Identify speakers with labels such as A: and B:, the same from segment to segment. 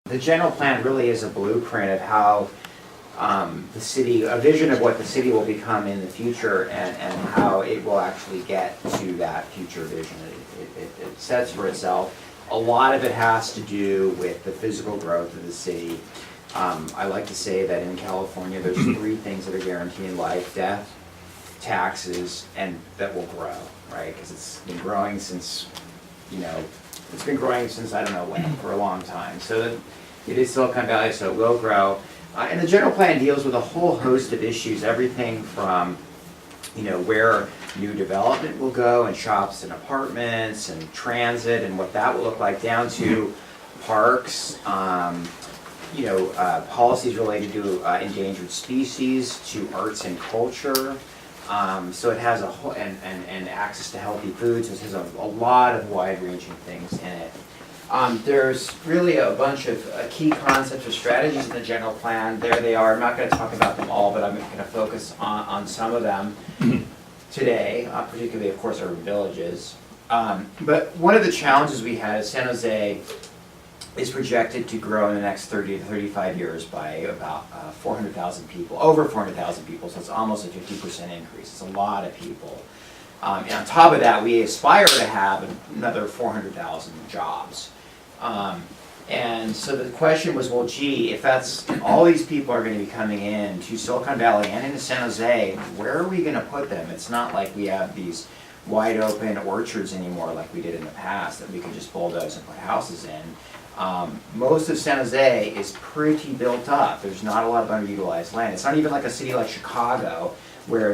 A: The general plan really is a blueprint of how the city, a vision of what the city will become in the future and how it will actually get to that future vision. It sets for itself. A lot of it has to do with the physical growth of the city. I like to say that in California, there's three things that are guaranteed in life: death, taxes, and that will grow, right? Because it's been growing since, it's been growing since I don't know when, for a long time. So it is Silicon Valley, so it will grow. And the general plan deals with a whole host of issues, everything from, where new development will go, and shops and apartments and transit and what that will look like, down to parks, policies related to endangered species, to arts and culture. So it has a whole, and access to healthy foods. It has a lot of wide-ranging things in it. There's really a bunch of key concepts or strategies in the general plan. There they are. I'm not going to talk about them all, but I'm going to focus on some of them today, particularly, of course, urban villages. But one of the challenges we had is San Jose is projected to grow in the next 30 to 35 years by about 400,000 people, over 400,000 people, so it's almost a 50% increase. It's a lot of people. And on top of that, we aspire to have another 400,000 jobs. And so the question was, well, gee, if that's, all these people are going to be coming in to Silicon Valley and into San Jose, where are we going to put them? It's not like we have these wide open orchards anymore like we did in the past that we could just bulldoze and put houses in. Most of San Jose is pretty built up. There's not a lot of underutilized land. It's not even like a city like Chicago, where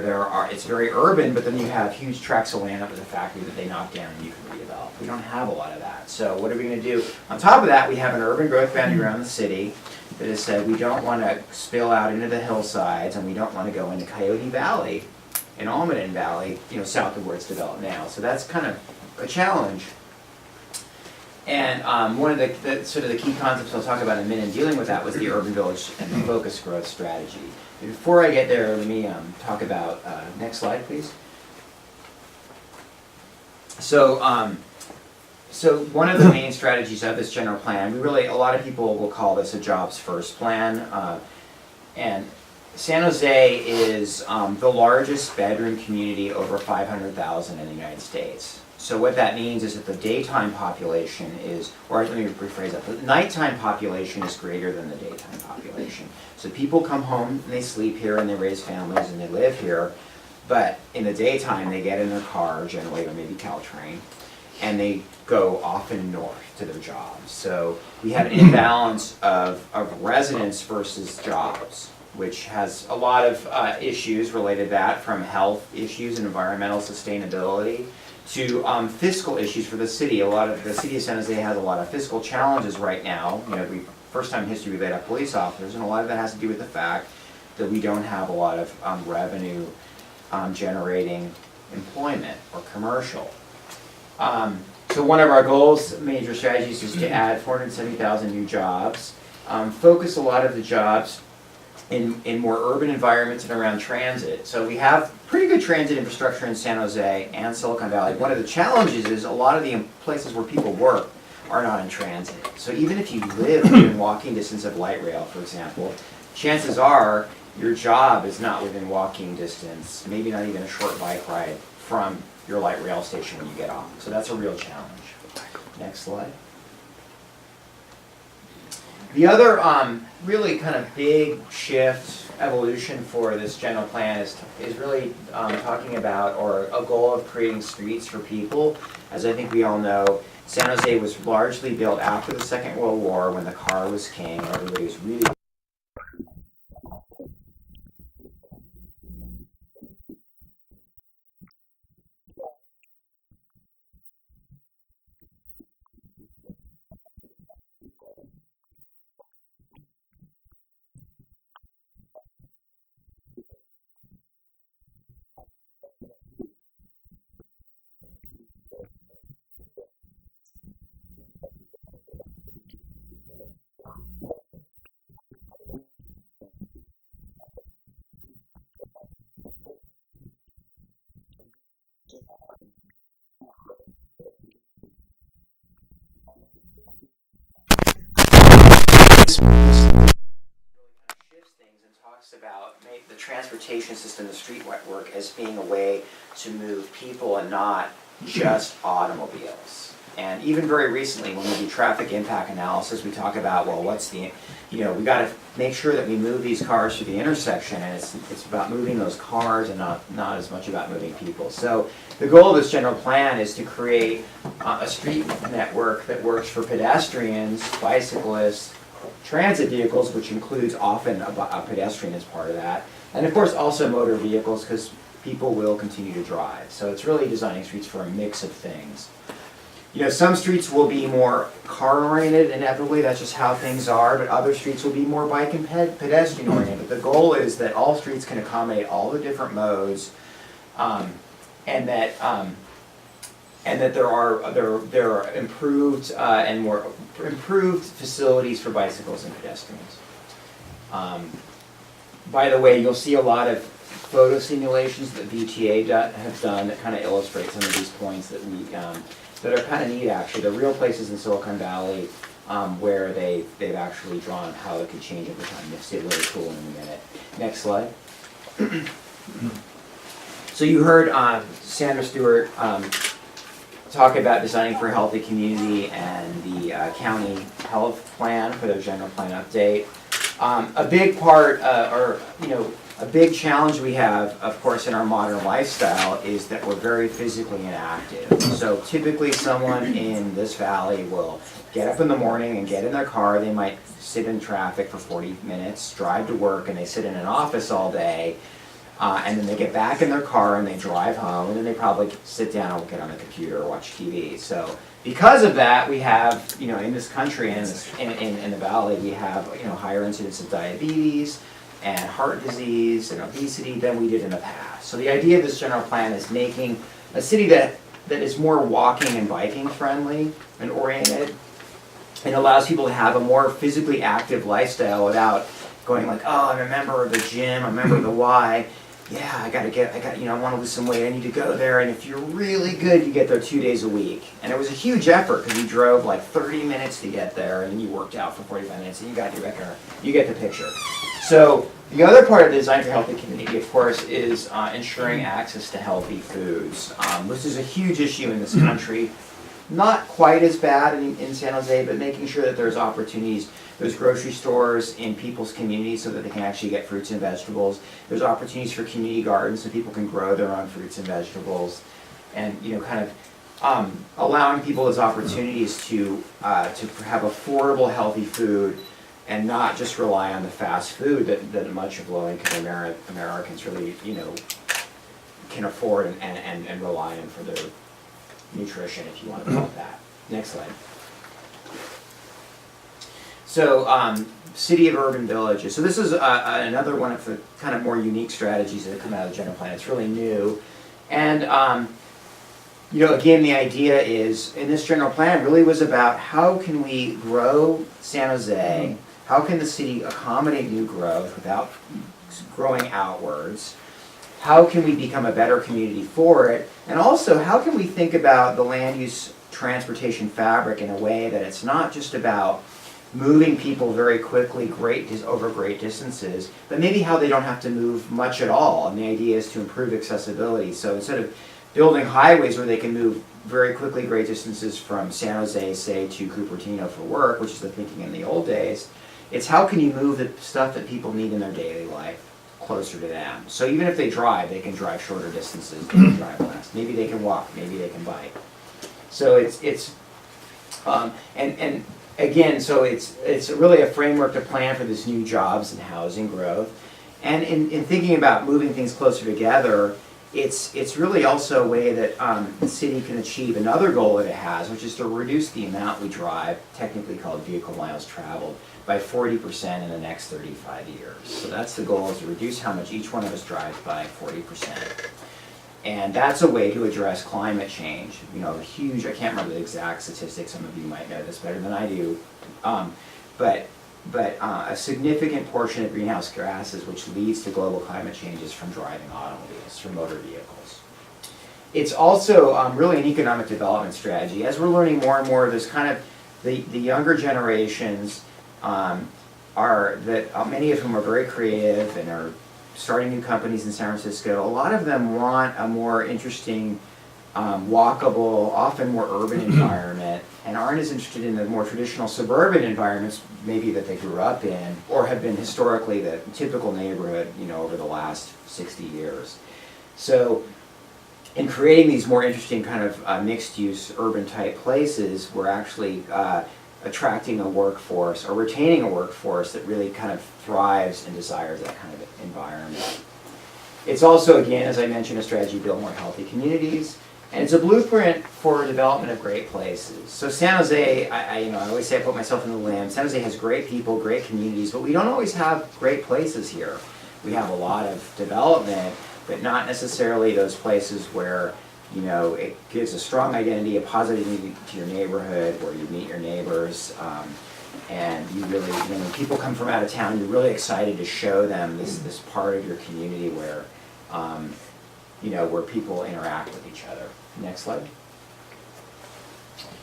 A: it's very urban, but then you have huge tracts of land up with a factory that they knock down and you can redevelop. We don't have a lot of that. So what are we going to do? On top of that, we have an urban growth boundary around the city that has said we don't want to spill out into the hillsides, and we don't want to go into Coyote Valley and Almaden Valley, south of where it's developed now. So that's kind of a challenge. And one of the sort of the key concepts I'll talk about in a minute in dealing with that was the urban village and the focused growth strategy. Before I get there, let me talk about, next slide, please. So, so one of the main strategies of this general plan, a lot of people will call this a jobs first plan. And San Jose is the largest bedroom community over 500,000 in the United States. So what that means is that the daytime population is, or let me rephrase that, the nighttime population is greater than the daytime population. So people come home and they sleep here and they raise families and they live here, but in the daytime they get in their car generally, or maybe Caltrain, and they go often north to their jobs. So we have an imbalance of residents versus jobs, which has a lot of issues related to that, from health issues and environmental sustainability to fiscal issues for the city. The city of San Jose has a lot of fiscal challenges right now. First time in history we laid off police officers, and a lot of that has to do with the fact that we don't have a lot of revenue generating employment or commercial. So one of our goals, major strategies, is to add 470,000 new jobs, focus a lot of the jobs in more urban environments and around transit. So we have pretty good transit infrastructure in San Jose and Silicon Valley. One of the challenges is a lot of the places where people work are not in transit. So even if you live within walking distance of light rail, for example, chances are your job is not within walking distance, maybe not even a short bike ride from your light rail station when you get off. So that's a real challenge. Next slide. The other really kind of big shift, evolution for this general plan is really talking about, or a goal of creating streets for people. As I think we all know, San Jose was largely built after the Second World War when the car was king. Everybody was really shifts things and talks about the transportation system, the street network, as being a way to move people and not just automobiles. And even very recently, when we do traffic impact analysis, we talk about, well, what's the, we got to make sure that we move these cars through the intersection, and it's about moving those cars and not as much about moving people. So the goal of this general plan is to create a street network that works for pedestrians, bicyclists, transit vehicles, which includes often a pedestrian as part of that, and of course also motor vehicles, because people will continue to drive. So it's really designing streets for a mix of things. Some streets will be more car-oriented inevitably, that's just how things are, but other streets will be more bike and pedestrian-oriented. But the goal is that all streets can accommodate all the different modes, and that there are improved and more improved facilities for bicycles and pedestrians. By the way, you'll see a lot of photo simulations that VTA have done that kind of illustrate some of these points that that are kind of neat, actually. They're real places in Silicon Valley where they've actually drawn how it could change over time. You'll see it really cool in a minute. Next slide. So you heard Sandra Stewart talk about designing for a healthy community and the county health plan for their general plan update. A big part, a big challenge we have, of course, in our modern lifestyle is that we're very physically inactive. So typically someone in this valley will get up in the morning and get in their car. They might sit in traffic for 40 minutes, drive to work, and they sit in an office all day. And then they get back in their car and they drive home, and then they probably sit down and get on the computer or watch TV. So because of that, we have, in this country and in the valley, we have, higher incidence of diabetes and heart disease and obesity than we did in the past. So the idea of this general plan is making a city that is more walking and biking friendly and oriented, and allows people to have a more physically active lifestyle without going like, oh, I'm a member of the gym, I'm a member of the Y. Yeah, I want to lose some weight, I need to go there. And if you're really good, you get there 2 days a week. And it was a huge effort because you drove like 30 minutes to get there, and then you worked out for 45 minutes, and you got your record. You get the picture. So the other part of the Design for Healthy Community, of course, is ensuring access to healthy foods. This is a huge issue in this country. Not quite as bad in San Jose, but making sure that there's opportunities. There's grocery stores in people's communities so that they can actually get fruits and vegetables. There's opportunities for community gardens so people can grow their own fruits and vegetables. And allowing people those opportunities to have affordable, healthy food and not just rely on the fast food that much of low-income Americans really, can afford and rely on for their nutrition, if you want to call it that. Next slide. So, City of Urban Villages. So this is another one of the kind of more unique strategies that have come out of the general plan. It's really new. And, again, the idea is, in this general plan, really was about how can we grow San Jose, how can the city accommodate new growth without growing outwards, how can we become a better community for it, and also how can we think about the land use transportation fabric in a way that it's not just about moving people very quickly over great distances, but maybe how they don't have to move much at all. And the idea is to improve accessibility. So instead of building highways where they can move very quickly great distances from San Jose, say, to Cupertino for work, which is the thinking in the old days, it's how can you move the stuff that people need in their daily life closer to them. So even if they can drive shorter distances, they can drive less. Maybe they can walk, maybe they can bike. So again, so it's really a framework to plan for this new jobs and housing growth. And in thinking about moving things closer together, it's really also a way that the city can achieve another goal that it has, which is to reduce the amount we drive, technically called vehicle miles traveled, by 40% in the next 35 years. So that's the goal, is to reduce how much each one of us drives by 40%. And that's a way to address climate change. Huge, I can't remember the exact statistics, some of you might know this better than I do, but a significant portion of greenhouse gases, which leads to global climate change, is from driving automobiles, from motor vehicles. It's also really an economic development strategy. As we're learning more and more, there's kind of the younger generations are that many of whom are very creative and are starting new companies in San Francisco. A lot of them want a more interesting, walkable, often more urban environment, and aren't as interested in the more traditional suburban environments maybe that they grew up in or have been historically the typical neighborhood, over the last 60 years. So in creating these more interesting kind of mixed-use urban type places, we're actually attracting a workforce or retaining a workforce that really kind of thrives and desires that kind of environment. It's also, again, as I mentioned, a strategy to build more healthy communities, and it's a blueprint for development of great places. So San Jose, I always say I put myself in the limb. San Jose has great people, great communities, but we don't always have great places here. We have a lot of development, but not necessarily those places where it gives a strong identity, a positive identity to your neighborhood, where you meet your neighbors, and you really, when people come from out of town, you're really excited to show them this part of your community where, where people interact with each other. Next slide.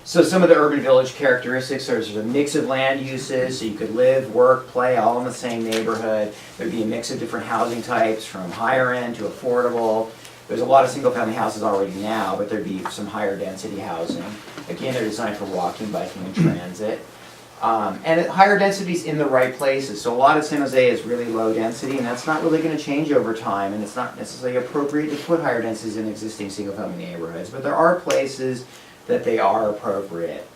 A: So some of the urban village characteristics, there's a mix of land uses, so you could live, work, play all in the same neighborhood. There'd be a mix of different housing types, from higher end to affordable. There's a lot of single-family houses already now, but there'd be some higher density housing. Again, they're designed for walking, biking, and transit. And higher densities in the right places. So a lot of San Jose is really low density, and that's not really going to change over time, and it's not necessarily appropriate to put higher densities in existing single-family neighborhoods, but there are places that they are appropriate.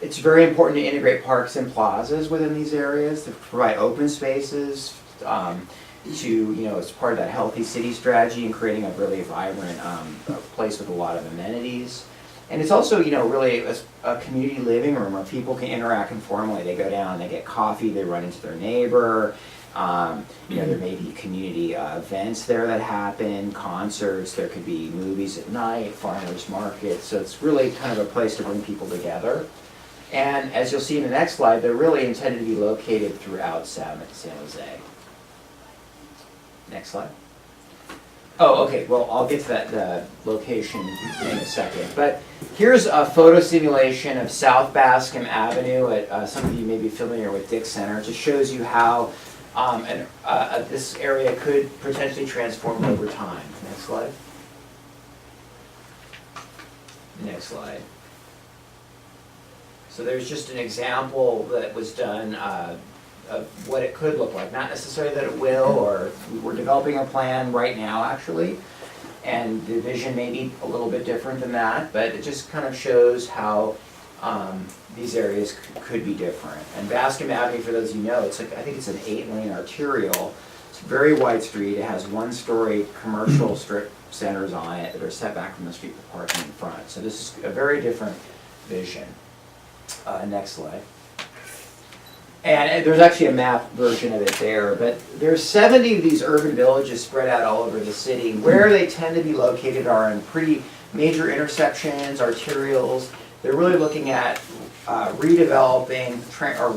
A: It's very important to integrate parks and plazas within these areas to provide open spaces, as part of that healthy city strategy and creating a really vibrant place with a lot of amenities. And it's also, really a community living room where people can interact informally. They go down, they get coffee, they run into their neighbor. There may be community events there that happen, concerts, there could be movies at night, farmers markets. So it's really kind of a place to bring people together. And as you'll see in the next slide, they're really intended to be located throughout San Jose. Next slide. Oh, okay, well, I'll get to that location in a second. But here's a photo simulation of South Bascom Avenue. Some of you may be familiar with Dick Center. It just shows you how this area could potentially transform over time. Next slide. Next slide. So there's just an example that was done of what it could look like. Not necessarily that it will, or we're developing a plan right now actually, and the vision may be a little bit different than that, but it just kind of shows how these areas could be different. And Bascom Avenue, for those of you know, I think it's an 8-lane arterial. It's a very wide street. It has one-story commercial strip centers on it that are set back from the street for parking in front. So this is a very different vision. Next slide. And there's actually a map version of it there, but there's 70 of these urban villages spread out all over the city. Where they tend to be located are in pretty major intersections, arterials. They're really looking at redeveloping or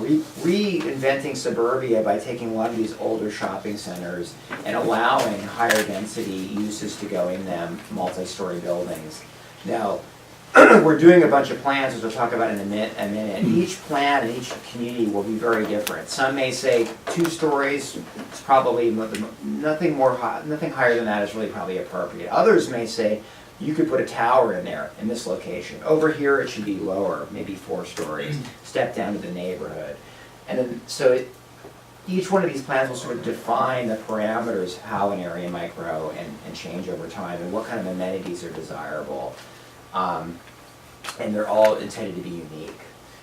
A: reinventing suburbia by taking a lot of these older shopping centers and allowing higher density uses to go in them, multi-story buildings. Now, we're doing a bunch of plans, which we'll talk about in a minute. Each plan and each community will be very different. Some may say 2 stories, it's probably nothing higher than that is really probably appropriate. Others may say you could put a tower in there in this location. Over here it should be lower, maybe 4 stories, step down to the neighborhood. And then each one of these plans will sort of define the parameters how an area might grow and change over time and what kind of amenities are desirable. And they're all intended to be unique.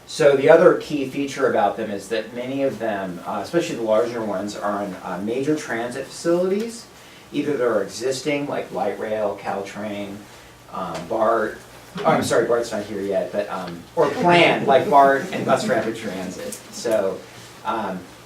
A: So the other key feature about them is that many of them, especially the larger ones, are on major transit facilities. Either they're existing, like light rail, Caltrain, BART. Oh, I'm sorry, BART's not here yet, but or planned, like BART and bus rapid transit. So,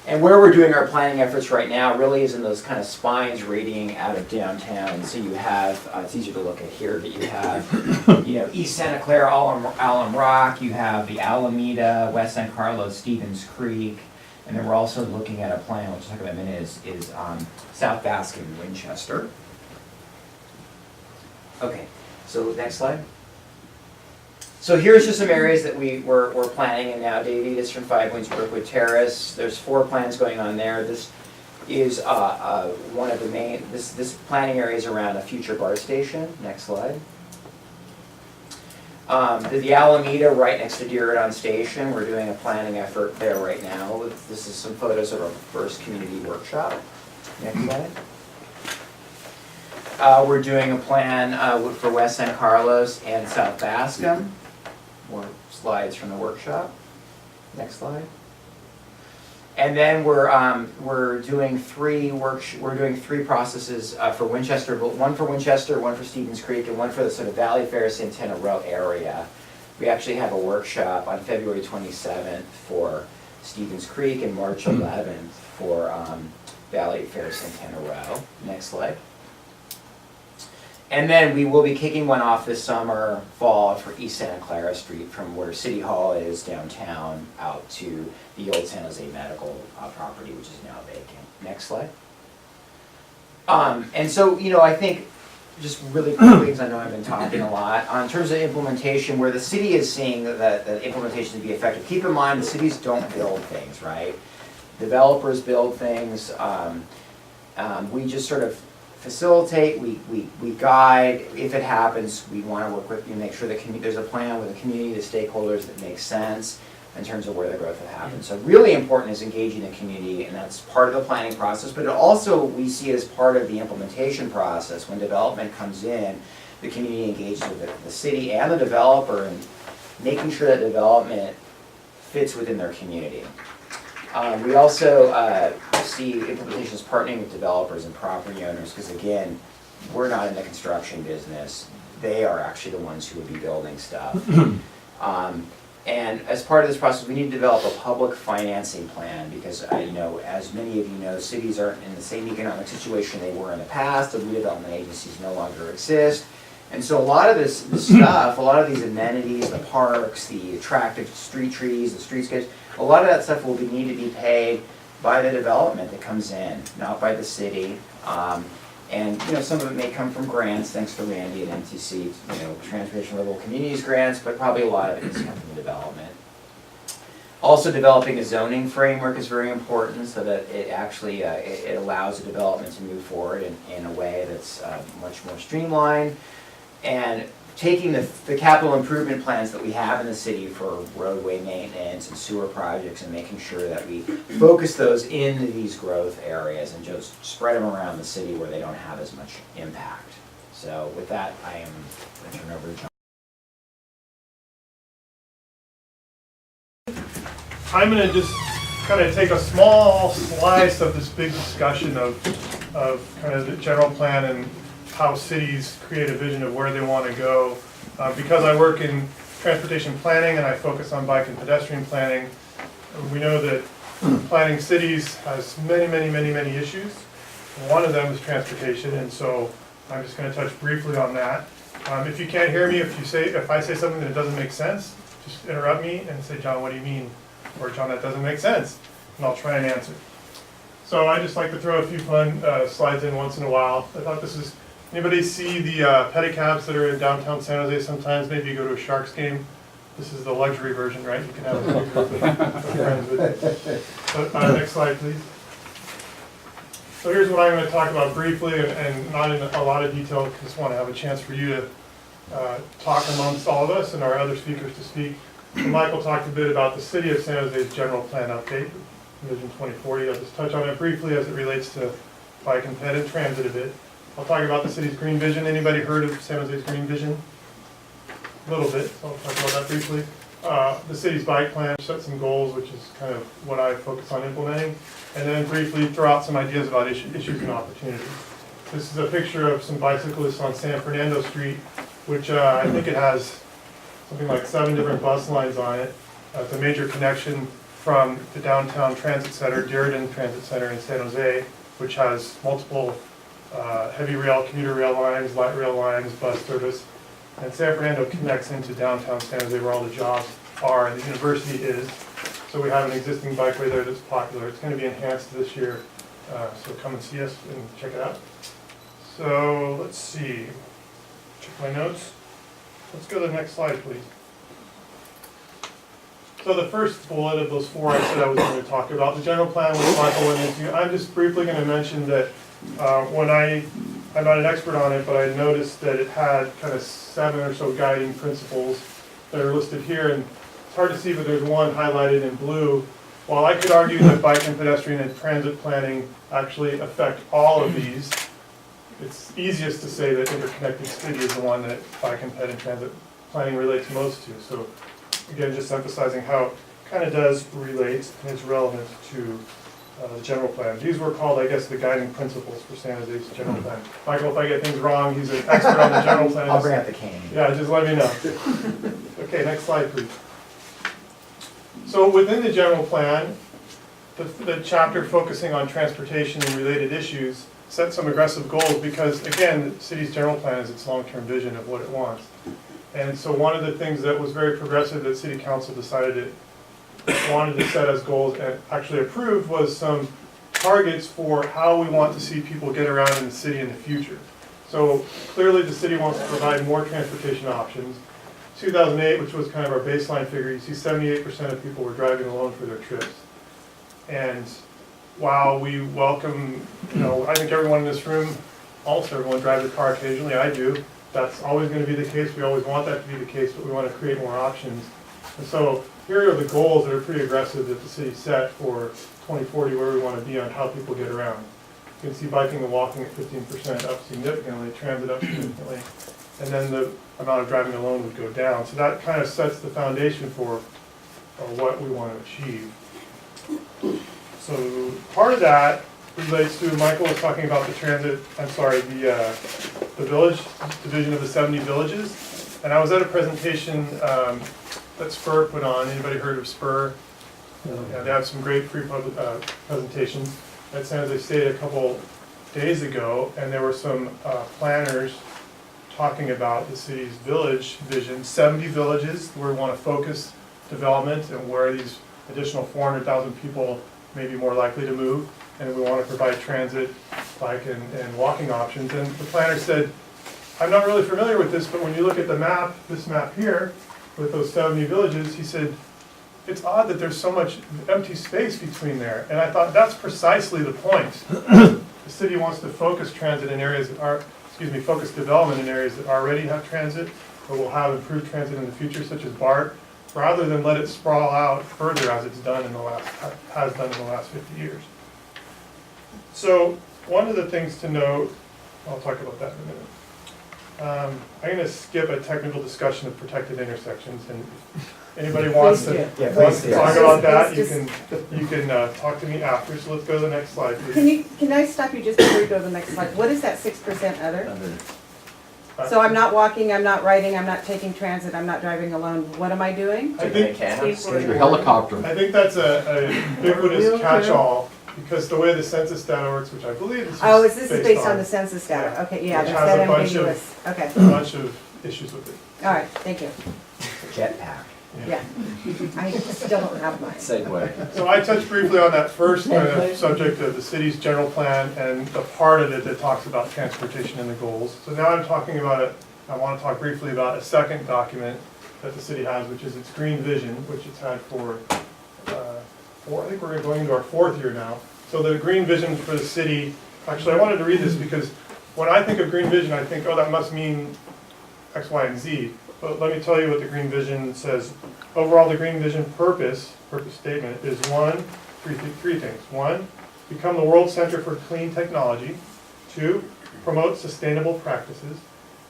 A: and where we're doing our planning efforts right now really is in those kind of spines radiating out of downtown. So you have, it's easier to look at here, but you have, East Santa Clara, Alum Rock, you have the Alameda, West San Carlos, Stevens Creek, and then we're also looking at a plan, which I'll talk about in a minute, is South Bascom and Winchester. Okay, so next slide. So here's just some areas that we're planning in now. Davies from Five Points, Brookwood Terrace. There's 4 plans going on there. This is one of the main, this planning area is around a future BART station. Next slide. The Alameda right next to Diridon Station. We're doing a planning effort there right now. This is some photos of our first community workshop. Next slide. We're doing a plan for West San Carlos and South Bascom. More slides from the workshop. Next slide. And then we're doing 3 processes for Winchester, one for Winchester, one for Stevens Creek, and one for the sort of Valley Fair Santana Row area. We actually have a workshop on February 27th for Stevens Creek and March 11th for Valley Fair Santana Row. Next slide. And then we will be kicking one off this summer, fall, for East Santa Clara Street from where City Hall is downtown out to the old San Jose Medical property, which is now vacant. Next slide. And so, you know, I think just really quickly, because I know I've been talking a lot, in terms of implementation, where the city is seeing that implementation to be effective, keep in mind the cities don't build things, right? Developers build things. We just sort of facilitate, we guide. If it happens, we want to work with you, make sure that there's a plan with the community, the stakeholders that makes sense in terms of where the growth will happen. So really important is engaging the community, and that's part of the planning process, but it also we see it as part of the implementation process. When development comes in, the community engages with the city and the developer and making sure that development fits within their community. We also see implementation as partnering with developers and property owners, because again, we're not in the construction business. They are actually the ones who would be building stuff. And as part of this process, we need to develop a public financing plan, because you know, as many of you know, cities aren't in the same economic situation they were in the past. The redevelopment agencies no longer exist. And so a lot of this stuff, a lot of these amenities, the parks, the attractive street trees, the streetscapes, a lot of that stuff will need to be paid by the development that comes in, not by the city. And you know, some of it may come from grants, thanks to Randy and MTC, you know, Transportation Rural Communities grants, but probably a lot of it is coming from the development. Also, developing a zoning framework is very important, so that it actually it allows the development to move forward in a way that's much more streamlined. And taking the capital improvement plans that we have in the city for roadway maintenance and sewer projects and making sure that we focus those in these growth areas and just spread them around the city where they don't have as much impact. So with that, I am going to turn over to John.
B: I'm going to just kind of take a small slice of this big discussion of kind of the general plan and how cities create a vision of where they want to go. Because I work in transportation planning and I focus on bike and pedestrian planning, we know that planning cities has many issues. One of them is transportation, and so I'm just going to touch briefly on that. If you can't hear me, if I say something that doesn't make sense, just interrupt me and say, John, what do you mean? Or John, that doesn't make sense, and I'll try and answer. So I just like to throw a few fun slides in once in a while. I thought this is. Anybody see the pedicabs that are in downtown San Jose sometimes? Maybe you go to a Sharks game. This is the luxury version, right? You can have a big group of friends with you. So, next slide, please. So here's what I'm going to talk about briefly, and not in a lot of detail, because I just want to have a chance for you to talk amongst all of us and our other speakers to speak. So Michael talked a bit about the City of San Jose's general plan update, Vision 2040. I'll just touch on it briefly as it relates to bike and ped and transit a bit. I'll talk about the city's green vision. Anybody heard of San Jose's green vision? A little bit, so I'll talk about that briefly. The city's bike plan, set some goals, which is kind of what I focus on implementing, and then briefly throw out some ideas about issues and opportunities. This is a picture of some bicyclists on San Fernando Street, which I think it has something like 7 different bus lines on it. It's a major connection from the downtown transit center, Diridon Transit Center in San Jose, which has multiple heavy rail, commuter rail lines, light rail lines, bus service. And San Fernando connects into downtown San Jose where all the jobs are and the university is. So we have an existing bikeway there that's popular. It's going to be enhanced this year. So come and see us and check it out. So let's see. Check my notes. Let's go to the next slide, please. So the first bullet of those four I said I was going to talk about, the general plan which Michael went into. I'm just briefly going to mention that I'm not an expert on it, but I noticed that it had kind of 7 or so guiding principles that are listed here, and it's hard to see, but there's one highlighted in blue. While I could argue that bike and pedestrian and transit planning actually affect all of these, it's easiest to say that interconnected city is the one that bike and ped and transit planning relates most to. So again, just emphasizing how it kind of does relate and is relevant to the general plan. These were called, I guess, the guiding principles for San Jose's general plan. Michael, if I get things wrong, he's an expert on the general plan.
A: I'll bring out the cane.
B: Yeah, just let me know. Okay, next slide, please. So within the general plan, the chapter focusing on transportation and related issues set some aggressive goals because, again, the city's general plan is its long-term vision of what it wants. And so one of the things that was very progressive that City Council decided it wanted to set as goals and actually approved was some targets for how we want to see people get around in the city in the future. So clearly the city wants to provide more transportation options. 2008, which was kind of our baseline figure, you see 78% of people were driving alone for their trips. And while we welcome, I think everyone in this room, almost everyone drives a car occasionally, I do. That's always going to be the case. We always want that to be the case, but we want to create more options. And so here are the goals that are pretty aggressive that the city set for 2040, where we want to be on how people get around. You can see biking and walking at 15% up significantly, transit up significantly, and then the amount of driving alone would go down. So that kind of sets the foundation for what we want to achieve. So part of that relates to, Michael was talking about the village division of the 70 villages. And I was at a presentation that Spur put on. Anybody heard of Spur? Yeah, they have some great free presentations at San Jose State a couple days ago, and there were some planners talking about the city's village vision, 70 villages where we want to focus development and where these additional 400,000 people may be more likely to move, and we want to provide transit, bike, and walking options. And the planner said, I'm not really familiar with this, but when you look at the map, this map here, with those 70 villages, he said, it's odd that there's so much empty space between there. And I thought that's precisely the point. The city wants to focus transit in areas that are, focus development in areas that already have transit, or will have improved transit in the future, such as BART, rather than let it sprawl out further as it's done in the last 50 years. So one of the things to note, I'll talk about that in a minute. I'm going to skip a technical discussion of protected intersections, and if anybody wants to talk about that, you can talk to me after. So let's go to the next slide, please.
C: Can I stop you just before you go to the next slide? What is that 6% other? So I'm not walking, I'm not riding, I'm not taking transit, I'm not driving alone. What am I doing?
B: I think
D: Your helicopter.
B: I think that's a ubiquitous catch-all, because the way the census data works, which I believe is
C: based on the census data?
B: Yeah.
C: Okay, yeah,
B: Which
C: that's
B: has
C: that
B: a bunch
C: ambiguous. Okay,
B: a bunch of issues with it.
C: all right, thank you.
A: Jetpack.
C: Yeah, I still don't have mine.
D: Segway.
B: So I touched briefly on that first kind of subject of the city's general plan and the part of it that talks about transportation and the goals. So now I'm talking about it, I want to talk briefly about a second document that the city has, which is its green vision, which it's had for, I think we're going into our 4th year now. So the green vision for the city, actually I wanted to read this because when I think of green vision, I think, oh, that must mean X, Y, and Z. But let me tell you what the green vision says. Overall, the green vision purpose statement is three things. 1, become the world center for clean technology. 2, promote sustainable practices.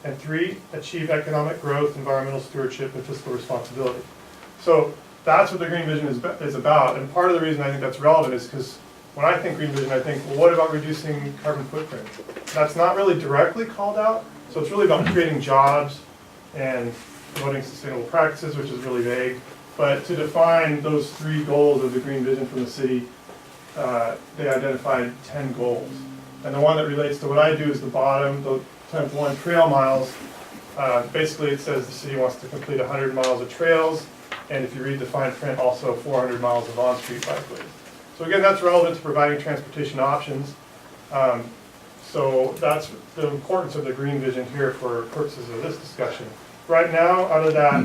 B: And 3, achieve economic growth, environmental stewardship, and fiscal responsibility. So that's what the green vision is about. And part of the reason I think that's relevant is because when I think green vision, I think, well, what about reducing carbon footprint? That's not really directly called out. So it's really about creating jobs and promoting sustainable practices, which is really vague. But to define those 3 goals of the green vision from the city, they identified 10 goals. And the one that relates to what I do is the bottom, the 10th one, trail miles. Basically it says the city wants to complete 100 miles of trails, and if you read the fine print, also 400 miles of on-street bikeways. So again, that's relevant to providing transportation options. So that's the importance of the green vision here for purposes of this discussion. Right now, out of that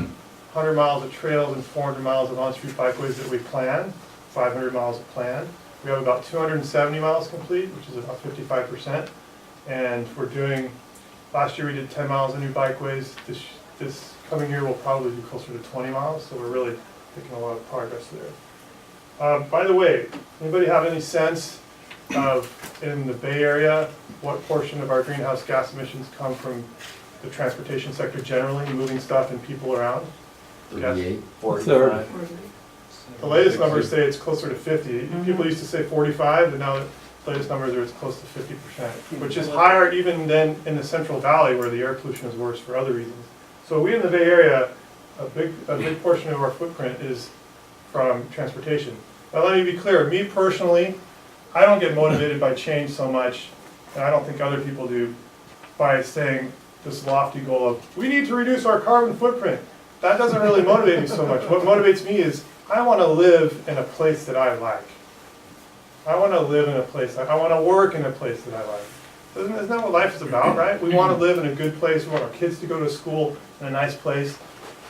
B: 100 miles of trails and 400 miles of on-street bikeways that we plan, 500 miles of plan. We have about 270 miles complete, which is about 55%. And we're doing, last year we did 10 miles of new bikeways. This coming year we'll probably do closer to 20 miles, so we're really making a lot of progress there. By the way, anybody have any sense of, in the Bay Area, what portion of our greenhouse gas emissions come from the transportation sector generally, moving stuff and people around? Yes.
D: 38.
A: 45.
B: The latest numbers say it's closer to 50. People used to say 45, but now the latest numbers are it's close to 50%, which is higher even than in the Central Valley where the air pollution is worse for other reasons. So we in the Bay Area, a big portion of our footprint is from transportation. Now let me be clear, me personally, I don't get motivated by change so much, and I don't think other people do, by saying this lofty goal of, we need to reduce our carbon footprint. That doesn't really motivate me so much. What motivates me is, I want to live in a place that I like. I want to live in a place, I want to work in a place that I like. Isn't that what life is about, right? We want to live in a good place, we want our kids to go to school in a nice place.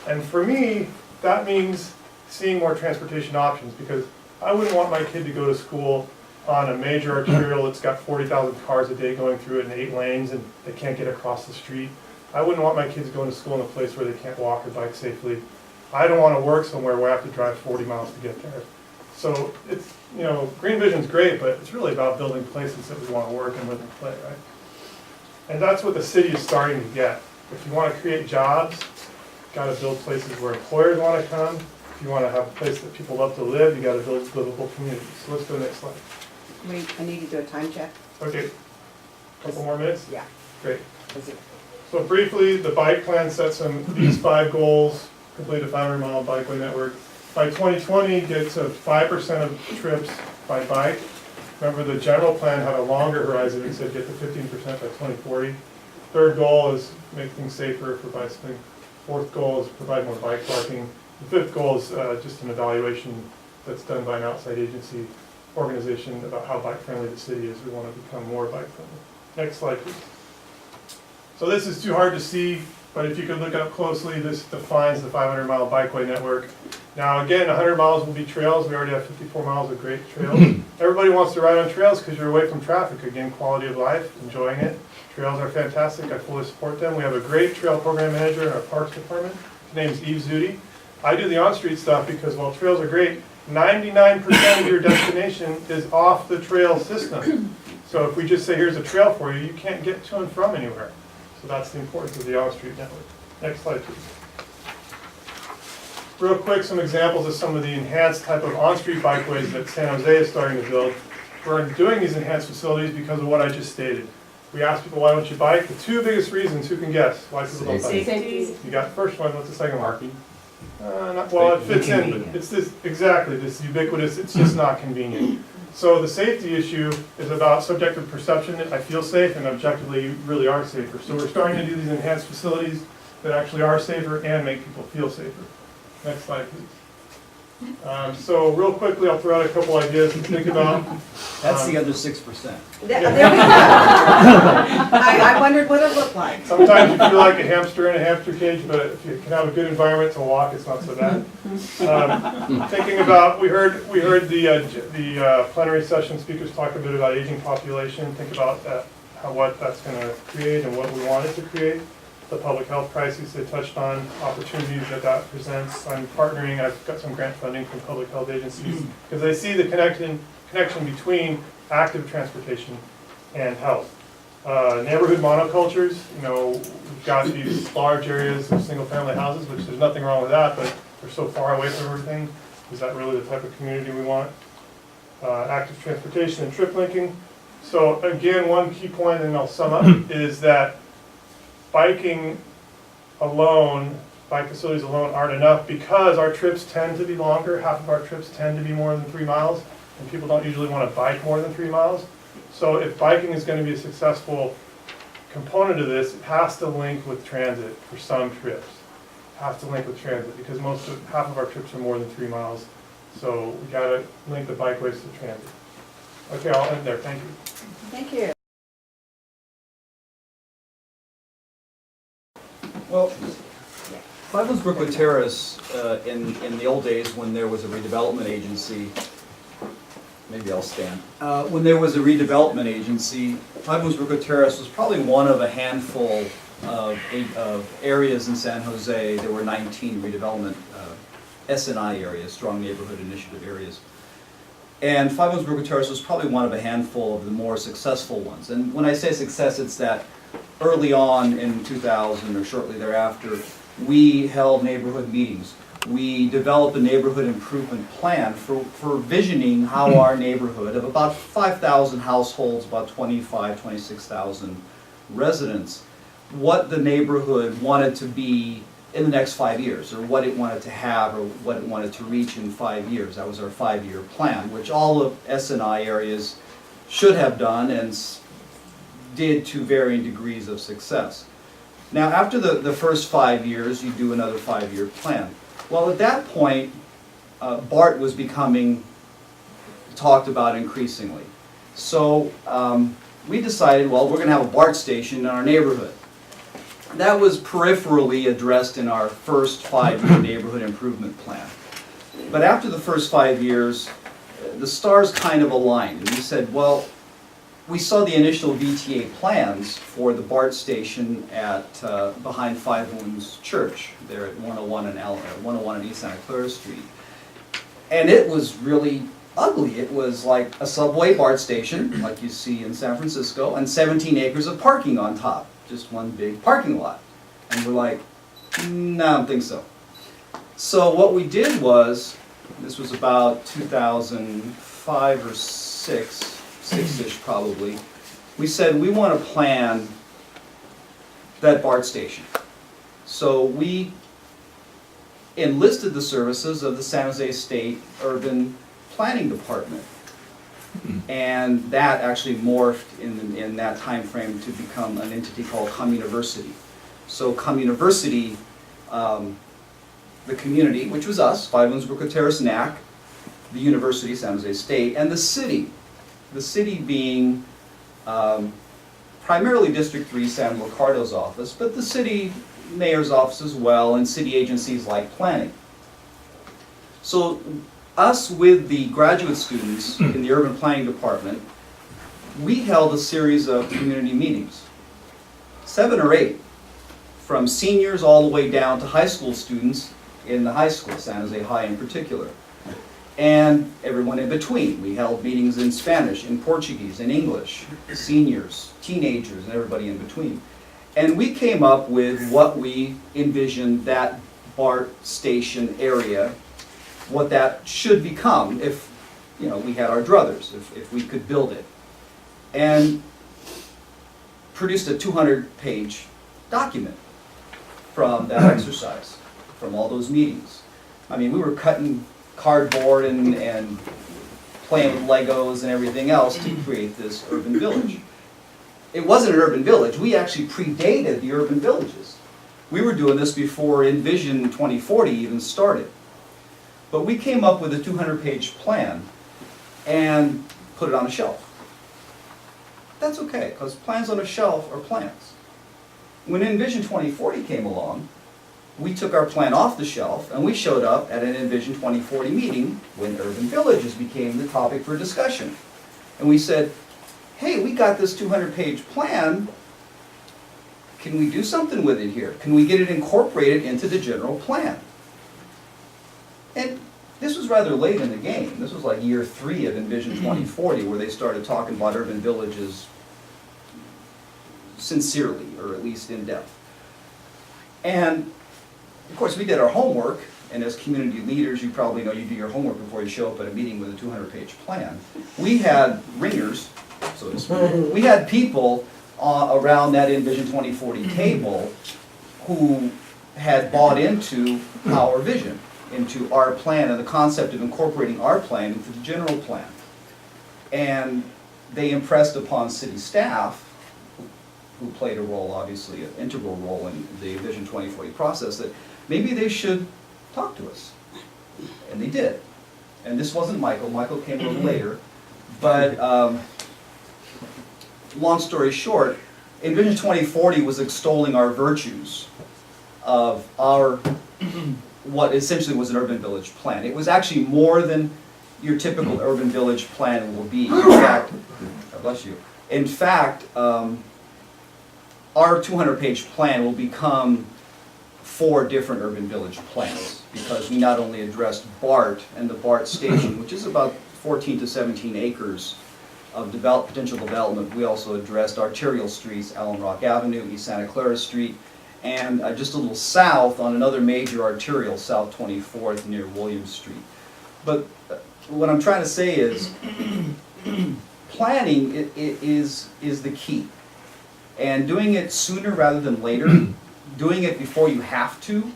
B: And for me, that means seeing more transportation options, because I wouldn't want my kid to go to school on a major arterial that's got 40,000 cars a day going through it in 8 lanes and they can't get across the street. I wouldn't want my kids going to school in a place where they can't walk or bike safely. I don't want to work somewhere where I have to drive 40 miles to get there. So it's, you know, green vision's great, but it's really about building places that we want to work and live and play, right? And that's what the city is starting to get. If you want to create jobs, you've got to build places where employers want to come. If you want to have a place that people love to live, you got to build livable communities. So let's go to the next slide.
C: Wait, I need to do a time check.
B: Okay, couple more minutes?
C: Yeah.
B: Great.
C: Is it-
B: So briefly, the bike plan sets these 5 goals: complete a 500-mile bikeway network. By 2020, get to 5% of trips by bike. Remember, the general plan had a longer horizon. It said get to 15% by 2040. Third goal is make things safer for bicycling. Fourth goal is provide more bike parking. The fifth goal is just an evaluation that's done by an outside agency organization about how bike-friendly the city is. We want to become more bike-friendly. Next slide, please. So this is too hard to see, but if you could look up closely, this defines the 500-mile bikeway network. Now again, 100 miles will be trails. We already have 54 miles of great trails. Everybody wants to ride on trails because you're away from traffic. Again, quality of life, enjoying it. Trails are fantastic. I fully support them. We have a great trail program manager in our parks department. His name's Eve Zudi. I do the on-street stuff because while trails are great, 99% of your destination is off the trail system. So if we just say, here's a trail for you, you can't get to and from anywhere. So that's the importance of the on-street network. Next slide, please. Real quick, some examples of some of the enhanced type of on-street bikeways that San Jose is starting to build. We're doing these enhanced facilities because of what I just stated. We asked people, why don't you bike? The 2 biggest reasons, who can guess why people don't bike?
C: Safety.
B: You got the first one, what's the second one?
D: Parking.
B: Well, it fits in, it's this, exactly, this ubiquitous, it's just not convenient. So the safety issue is about subjective perception. I feel safe, and objectively, you really are safer. So we're starting to do these enhanced facilities that actually are safer and make people feel safer. Next slide, please. So real quickly, I'll throw out a couple ideas to think about.
E: That's the other 6%.
C: There we go. I wondered what it looked like.
B: Sometimes you feel like a hamster in a hamster cage, but if you can have a good environment to walk, it's not so bad. Thinking about, we heard the plenary session speakers talk a bit about aging population. Think about what that's going to create and what we want it to create. The public health crises they touched on, opportunities that presents. I'm partnering, I've got some grant funding from public health agencies because they see the connection between active transportation and health. Neighborhood monocultures, you know, we've got these large areas of single family houses, which there's nothing wrong with that, but they're so far away from everything. Is that really the type of community we want? Active transportation and trip linking. So again, one key point, and I'll sum up, is that biking alone, bike facilities alone aren't enough because our trips tend to be longer. Half of our trips tend to be more than 3 miles, and people don't usually want to bike more than 3 miles. So if biking is going to be a successful component of this, it has to link with transit for some trips. It has to link with transit because half of our trips are more than 3 miles. So we got to link the bikeways to transit. Okay, I'll end there. Thank you.
C: Thank you.
E: Well, Five Oaks Brookwood Terrace, in the old days when there was a redevelopment agency, maybe I'll stand. When there was a redevelopment agency, Five Oaks Brookwood Terrace was probably one of a handful of areas in San Jose. There were 19 redevelopment S&I areas, strong neighborhood initiative areas. And Five Oaks Brookwood Terrace was probably one of a handful of the more successful ones. And when I say success, it's that early on in 2000 or shortly thereafter, we held neighborhood meetings. We developed a neighborhood improvement plan for visioning how our neighborhood of about 5,000 households, about 26,000 residents, what the neighborhood wanted to be in the next 5 years, or what it wanted to have, or what it wanted to reach in 5 years. That was our 5-year plan, which all of S&I areas should have done and did to varying degrees of success. Now, after the first 5 years, you do another 5-year plan. Well, at that point, BART was becoming talked about increasingly. So we decided, well, we're going to have a BART station in our neighborhood. That was peripherally addressed in our first 5-year neighborhood improvement plan. But after the first 5 years, the stars kind of aligned, and we said, well, we saw the initial VTA plans for the BART station at behind Five Wounds Church, there at 101 and East Santa Clara Street. And it was really ugly. It was like a subway BART station, like you see in San Francisco, and 17 acres of parking on top. Just one big parking lot. And we're like, no, I don't think so. So what we did was, this was about 2005 or 6-ish probably, we said we want to plan that BART station. So we enlisted the services of the San Jose State Urban Planning Department. And that actually morphed in that time frame to become an entity called Communiversity. So Communiversity, the community, which was us, Five Wounds Brookwood Terrace NAC, the University, San Jose State, and the city being primarily District 3, Sam Ricardo's office, but the city mayor's office as well, and city agencies like planning. So us with the graduate students in the urban planning department, we held a series of community meetings, 7 or 8, from seniors all the way down to high school students in the high school, San Jose High in particular, and everyone in between. We held meetings in Spanish, in Portuguese, in English, seniors, teenagers, and everybody in between. And we came up with what we envisioned that BART station area, what that should become if, you know, we had our druthers, if we could build it. And produced a 200-page document from that exercise, from all those meetings. I mean, we were cutting cardboard and playing with Legos and everything else to create this urban village. It wasn't an urban village. We actually predated the urban villages. We were doing this before Envision 2040 even started. But we came up with a 200-page plan and put it on a shelf. That's okay, because plans on a shelf are plans. When Envision 2040 came along, we took our plan off the shelf and we showed up at an Envision 2040 meeting when urban villages became the topic for discussion. And we said, hey, we got this 200-page plan. Can we do something with it here? Can we get it incorporated into the general plan? And this was rather late in the game. This was like year 3 of Envision 2040, where they started talking about urban villages sincerely, or at least in depth. And of course, we did our homework, and as community leaders, you probably know you do your homework before you show up at a meeting with a 200-page plan. We had ringers, so to speak. We had people around that Envision 2040 table who had bought into our vision, into our plan, and the concept of incorporating our plan into the general plan. And they impressed upon city staff, who played a role, obviously, an integral role in the Vision 2040 process, that maybe they should talk to us. And they did. And this wasn't Michael. Michael came a little later. But long story short, Envision 2040 was extolling our virtues of our what essentially was an urban village plan. It was actually more than your typical urban village plan will be. In fact, God bless you. In fact, our 200-page plan will become 4 different urban village plans, because we not only addressed BART and the BART station, which is about 14 to 17 acres of potential development, we also addressed arterial streets, Allen Rock Avenue, East Santa Clara Street, and just a little south on another major arterial, South 24th near William Street. But what I'm trying to say is, planning is the key. And doing it sooner rather than later, doing it before you have to,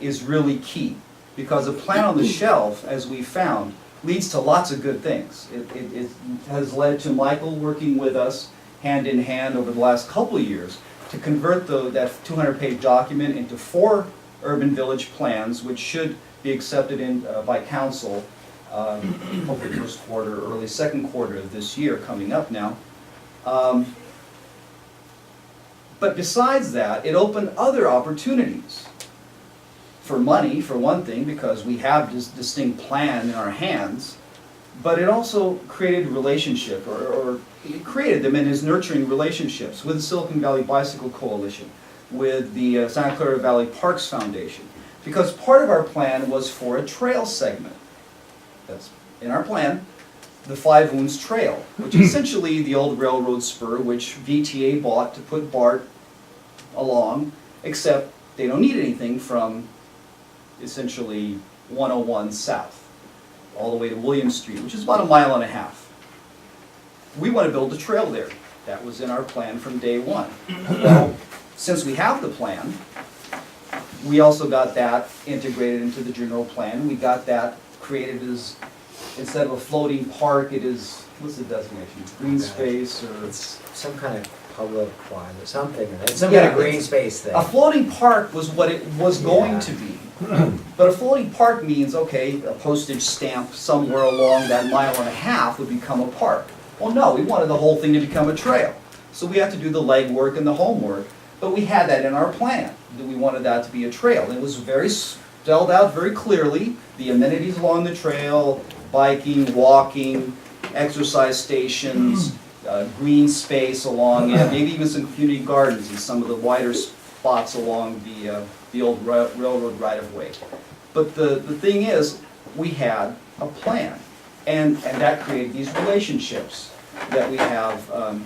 E: is really key. Because a plan on the shelf, as we found, leads to lots of good things. It has led to Michael working with us hand in hand over the last couple of years to convert that 200-page document into 4 urban village plans, which should be accepted by council hopefully first quarter, early second quarter of this year coming up now. But besides that, it opened other opportunities. For money, for one thing, because we have this distinct plan in our hands, but it also created a relationship, or it created them and is nurturing relationships with the Silicon Valley Bicycle Coalition, with the Santa Clara Valley Parks Foundation, because part of our plan was for a trail segment. That's in our plan, the Five Wounds Trail, which is essentially the old railroad spur which VTA bought to put BART along, except they don't need anything from essentially 101 south, all the way to William Street, which is about 1.5 miles. We want to build a trail there. That was in our plan from day one. Well, since we have the plan, we also got that integrated into the general plan. We got that created as, instead of a floating park, it is, what's the designation? Green space, or?
A: It's some kind of public plaza, something, it's some kind of green space thing.
E: A floating park was what it was going to be. But a floating park means, okay, a postage stamp somewhere along that 1.5 miles would become a park. Well, no, we wanted the whole thing to become a trail. So we have to do the legwork and the homework, but we had that in our plan, that we wanted that to be a trail. And it was very spelled out very clearly, the amenities along the trail, biking, walking, exercise stations, green space along it, maybe even some community gardens in some of the wider spots along the old railroad right-of-way. But the thing is, we had a plan, and that created these relationships that we have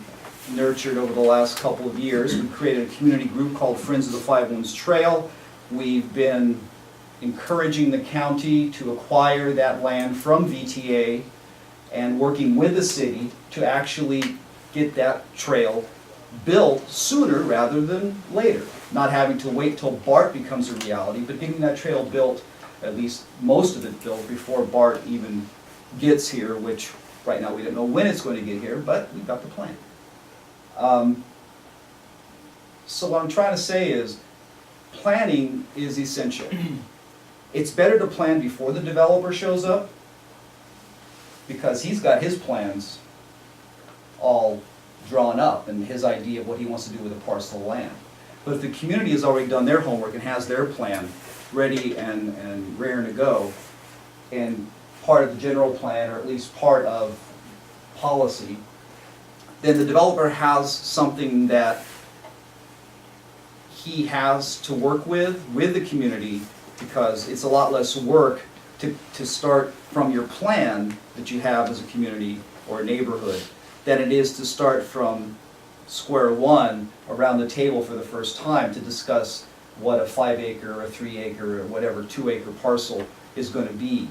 E: nurtured over the last couple of years. We created a community group called Friends of the Five Wounds Trail. We've been encouraging the county to acquire that land from VTA and working with the city to actually get that trail built sooner rather than later. Not having to wait till BART becomes a reality, but getting that trail built, at least most of it built, before BART even gets here, which right now we don't know when it's going to get here, but we've got the plan. So what I'm trying to say is, planning is essential. It's better to plan before the developer shows up, because he's got his plans all drawn up and his idea of what he wants to do with a parcel of land. But if the community has already done their homework and has their plan ready and raring to go, and part of the general plan, or at least part of policy, then the developer has something that he has to work with the community, because it's a lot less work to start from your plan that you have as a community or a neighborhood than it is to start from square one around the table for the first time to discuss what a 5-acre or a 3-acre or whatever 2-acre parcel is going to be.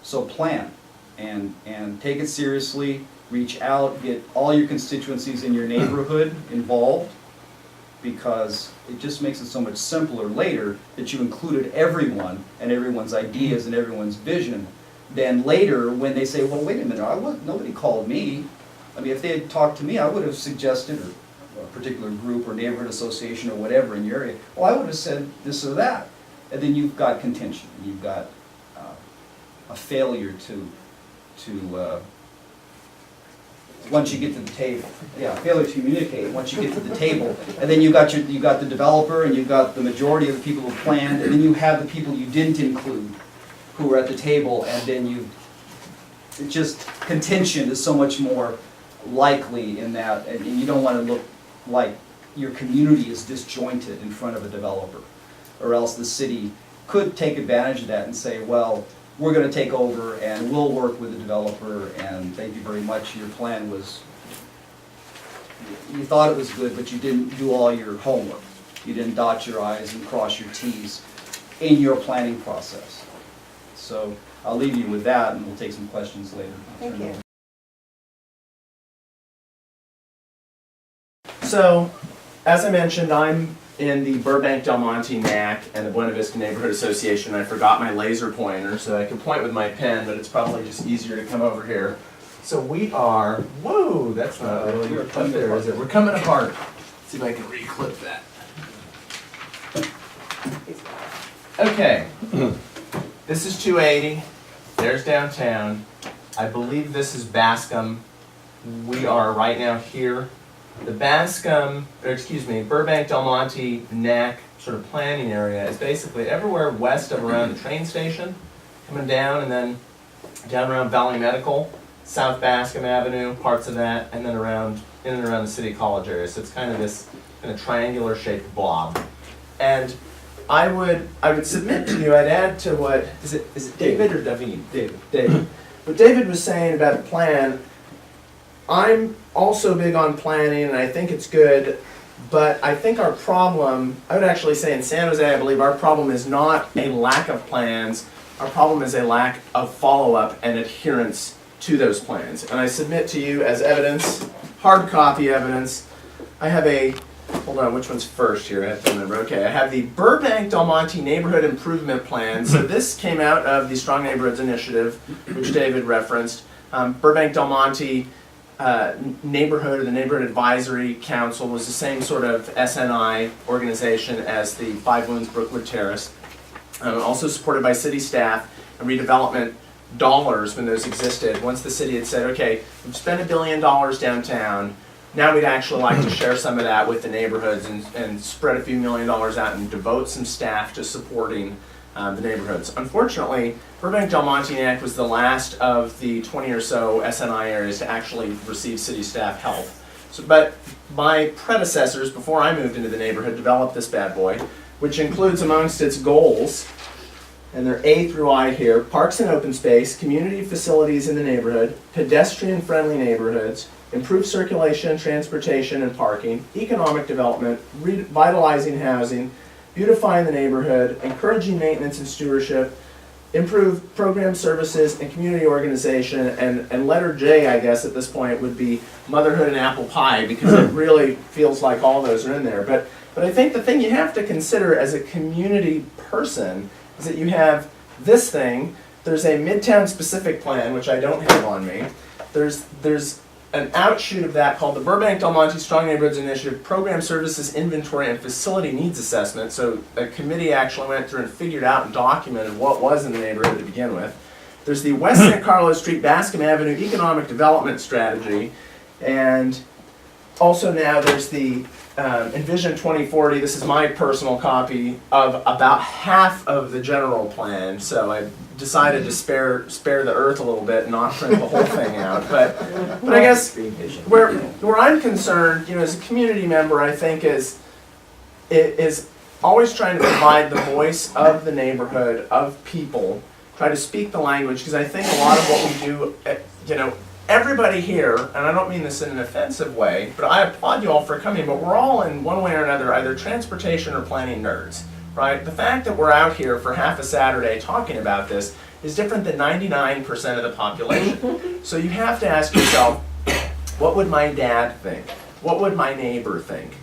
E: So plan and take it seriously, reach out, get all your constituencies in your neighborhood involved, because it just makes it so much simpler later that you included everyone and everyone's ideas and everyone's vision. Then later, when they say, well, wait a minute, nobody called me. I mean, if they had talked to me, I would have suggested a particular group or neighborhood association or whatever in your area. Well, I would have said this or that. And then you've got contention. You've got once you get to the table. Yeah, failure to communicate, once you get to the table. And then you got the developer, and you got the majority of the people who planned, and then you have the people you didn't include who were at the table, and then it just, contention is so much more likely in that, and you don't want to look like your community is disjointed in front of a developer, or else the city could take advantage of that and say, well, we're going to take over and we'll work with the developer, and thank you very much, your plan was, you thought it was good, but you didn't do all your homework. You didn't dot your i's and cross your t's in your planning process. So I'll leave you with that, and we'll take some questions later.
C: Thank you.
F: So, as I mentioned, I'm in the Burbank Del Monte NAC and the Buena Vista Neighborhood Association. I forgot my laser pointer, so I can point with my pen, but it's probably just easier to come over here. So we are, whoa, that's not really up there, is it? We're coming apart. Let's see if I can reclip that. Okay. This is 280. There's downtown. I believe this is Bascom. We are right now here. The Burbank Del Monte NAC sort of planning area is basically everywhere west of around the train station, coming down, and then down around Valley Medical, South Bascom Avenue, parts of that, and then around in and around the City College area. So it's kind of this kind of triangular shaped blob. And I would submit to you, I'd add to what is it David or David? David. What David was saying about the plan. I'm also big on planning, and I think it's good, but I think our problem, I would actually say in San Jose, I believe our problem is not a lack of plans, our problem is a lack of follow-up and adherence to those plans. And I submit to you as evidence, hard copy evidence, I have a, hold on, which one's first here? I have to remember. Okay, I have the Burbank Del Monte Neighborhood Improvement Plan. So this came out of the Strong Neighborhoods Initiative, which David referenced. Burbank Del Monte Neighborhood, or the Neighborhood Advisory Council, was the same sort of SNI organization as the Five Wounds Brookwood Terrace. Also supported by city staff and redevelopment dollars when those existed. Once the city had said, okay, we've spent $1 billion downtown, now we'd actually like to share some of that with the neighborhoods and spread a few $1 million out and devote some staff to supporting the neighborhoods. Unfortunately, Burbank Del Monte NAC was the last of the 20 or so SNI areas to actually receive city staff help. So, but my predecessors, before I moved into the neighborhood, developed this bad boy, which includes amongst its goals, and they're A through I here, parks and open space, community facilities in the neighborhood, pedestrian-friendly neighborhoods, improved circulation, transportation, and parking, economic development, revitalizing housing, beautifying the neighborhood, encouraging maintenance and stewardship, improve program services and community organization, and letter J, I guess, at this point would be motherhood and apple pie, because it really feels like all those are in there. But I think the thing you have to consider as a community person is that you have this thing, there's a Midtown specific plan, which I don't have on me, there's an outshoot of that called the Burbank Del Monte Strong Neighborhoods Initiative Program Services Inventory and Facility Needs Assessment. So a committee actually went through and figured out and documented what was in the neighborhood to begin with. There's the West San Carlos Street Bascom Avenue Economic Development Strategy, and also now there's the Envision 2040. This is my personal copy of about half of the general plan. So I decided to spare the earth a little bit and not print the whole thing out. But I guess where I'm concerned, as a community member, I think is always trying to provide the voice of the neighborhood, of people, try to speak the language, because I think a lot of what we do, everybody here, and I don't mean this in an offensive way, but I applaud you all for coming, but we're all in one way or another either transportation or planning nerds, right? The fact that we're out here for half a Saturday talking about this is different than 99% of the population. So you have to ask yourself, what would my dad think? What would my neighbor think?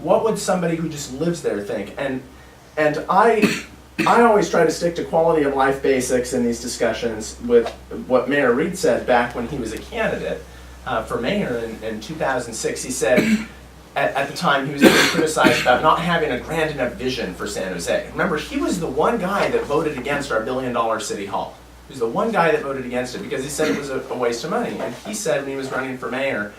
F: What would somebody who just lives there think? And I always try to stick to quality of life basics in these discussions with what Mayor Reed said back when he was a candidate for mayor in 2006. He said, at the time, he was being criticized about not having a grand enough vision for San Jose. Remember, he was the one guy that voted against our $1 billion city hall. who's the one guy that voted against it because he said it was a waste of money. And he said when he was running for mayor,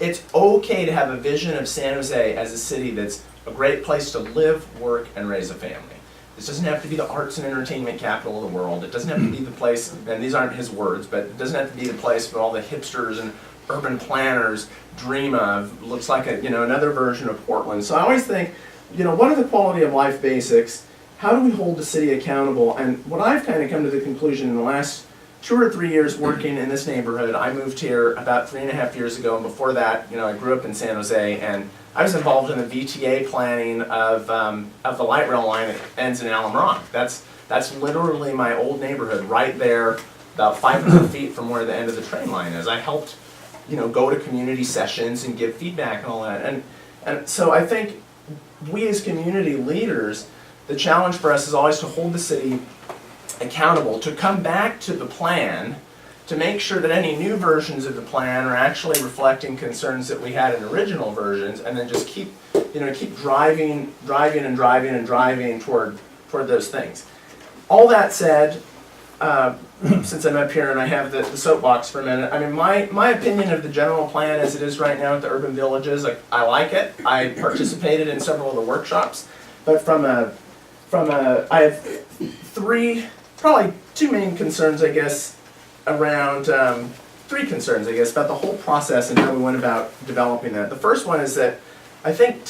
F: it's okay to have a vision of San Jose as a city that's a great place to live, work, and raise a family. This doesn't have to be the arts and entertainment capital of the world. It doesn't have to be the place, and these aren't his words, but it doesn't have to be the place where all the hipsters and urban planners dream of. Looks like another version of Portland. So I always think, what are the quality of life basics? How do we hold the city accountable? And what I've kind of come to the conclusion in the last 2 or 3 years working in this neighborhood, I moved here about 3.5 years ago, and before that, I grew up in San Jose, and I was involved in the VTA planning of the light rail line that ends in Alum Rock. That's literally my old neighborhood, right there, about 500 feet from where the end of the train line is. I helped, go to community sessions and give feedback and all that. And so I think we as community leaders, the challenge for us is always to hold the city accountable, to come back to the plan, to make sure that any new versions of the plan are actually reflecting concerns that we had in original versions, and then just keep driving toward those things. All that said, since I'm up here and I have the soapbox for a minute, I mean, my opinion of the general plan as it is right now at the urban villages, I like it. I participated in several of the workshops, but I have probably two main concerns, I guess, around three concerns, I guess, about the whole process and how we went about developing that. The first one is that I think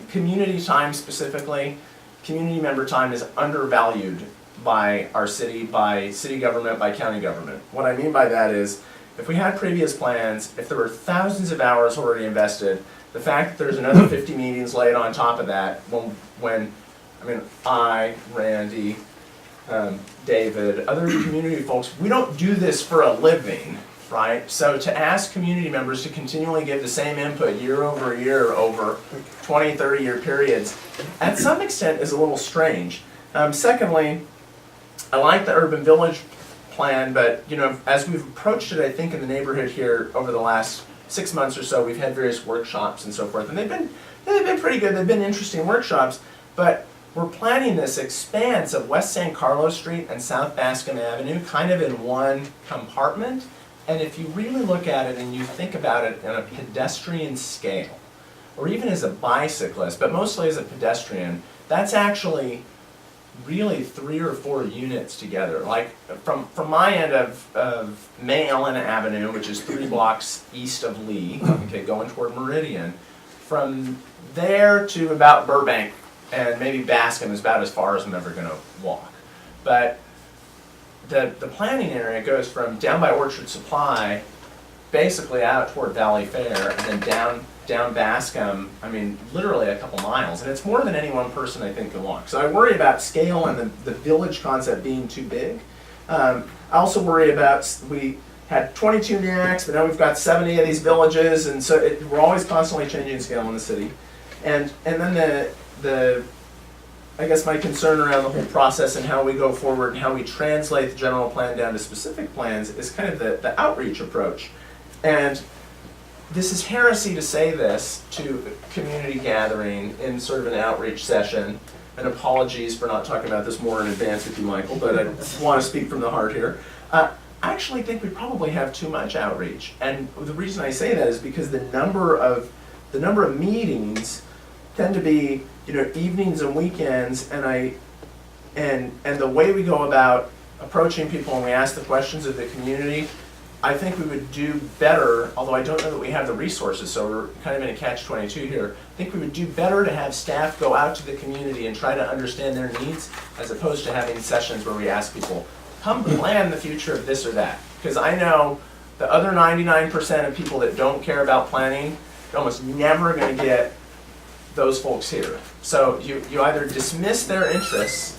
F: community time specifically, community member time is undervalued by our city, by city government, by county government. What I mean by that is, if we had previous plans, if there were thousands of hours already invested, the fact that there's another 50 meetings laid on top of that, I, Randy, David, other community folks, we don't do this for a living, right? So to ask community members to continually give the same input year over year over 20, 30-year periods, at some extent is a little strange. Secondly, I like the urban village plan, but as we've approached it, I think in the neighborhood here over the last 6 months or so, we've had various workshops and so forth, and they've been pretty good. They've been interesting workshops, but we're planning this expanse of West San Carlos Street and South Bascom Avenue kind of in one compartment. And if you really look at it and you think about it on a pedestrian scale, or even as a bicyclist, but mostly as a pedestrian, that's actually really 3 or 4 units together. Like from my end of May Ellen Avenue, which is 3 blocks east of Lee, okay, going toward Meridian, from there to about Burbank, and maybe Bascom is about as far as I'm ever going to walk. But the planning area goes from down by Orchard Supply, basically out toward Valley Fair, and then down Bascom, literally a couple miles. And it's more than any one person, I think, can walk. So I worry about scale and the village concept being too big. I also worry about, we had 22 NACs, but now we've got 70 of these villages, and so we're always constantly changing scale in the city. And then I guess my concern around the whole process and how we go forward and how we translate the general plan down to specific plans is kind of the outreach approach. And this is heresy to say this to a community gathering in sort of an outreach session, and apologies for not talking about this more in advance with you, Michael, but I want to speak from the heart here. I actually think we probably have too much outreach, and the reason I say that is because the number of meetings tend to be evenings and weekends, and the way we go about approaching people when we ask the questions of the community, I think we would do better, although I don't know that we have the resources, so we're kind of in a catch-22 here. I think we would do better to have staff go out to the community and try to understand their needs, as opposed to having sessions where we ask people, come plan the future of this or that. Because I know the other 99% of people that don't care about planning, you're almost never going to get those folks here. So you either dismiss their interests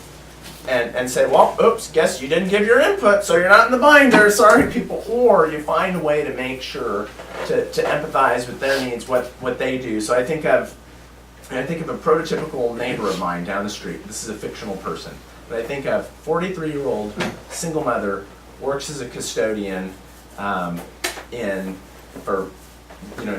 F: and say, well, oops, guess you didn't give your input, so you're not in the binder, sorry people, or you find a way to make sure to empathize with their needs, what they do. So I think of a prototypical neighbor of mine down the street. This is a fictional person, but I think of 43-year-old single mother, works as a custodian in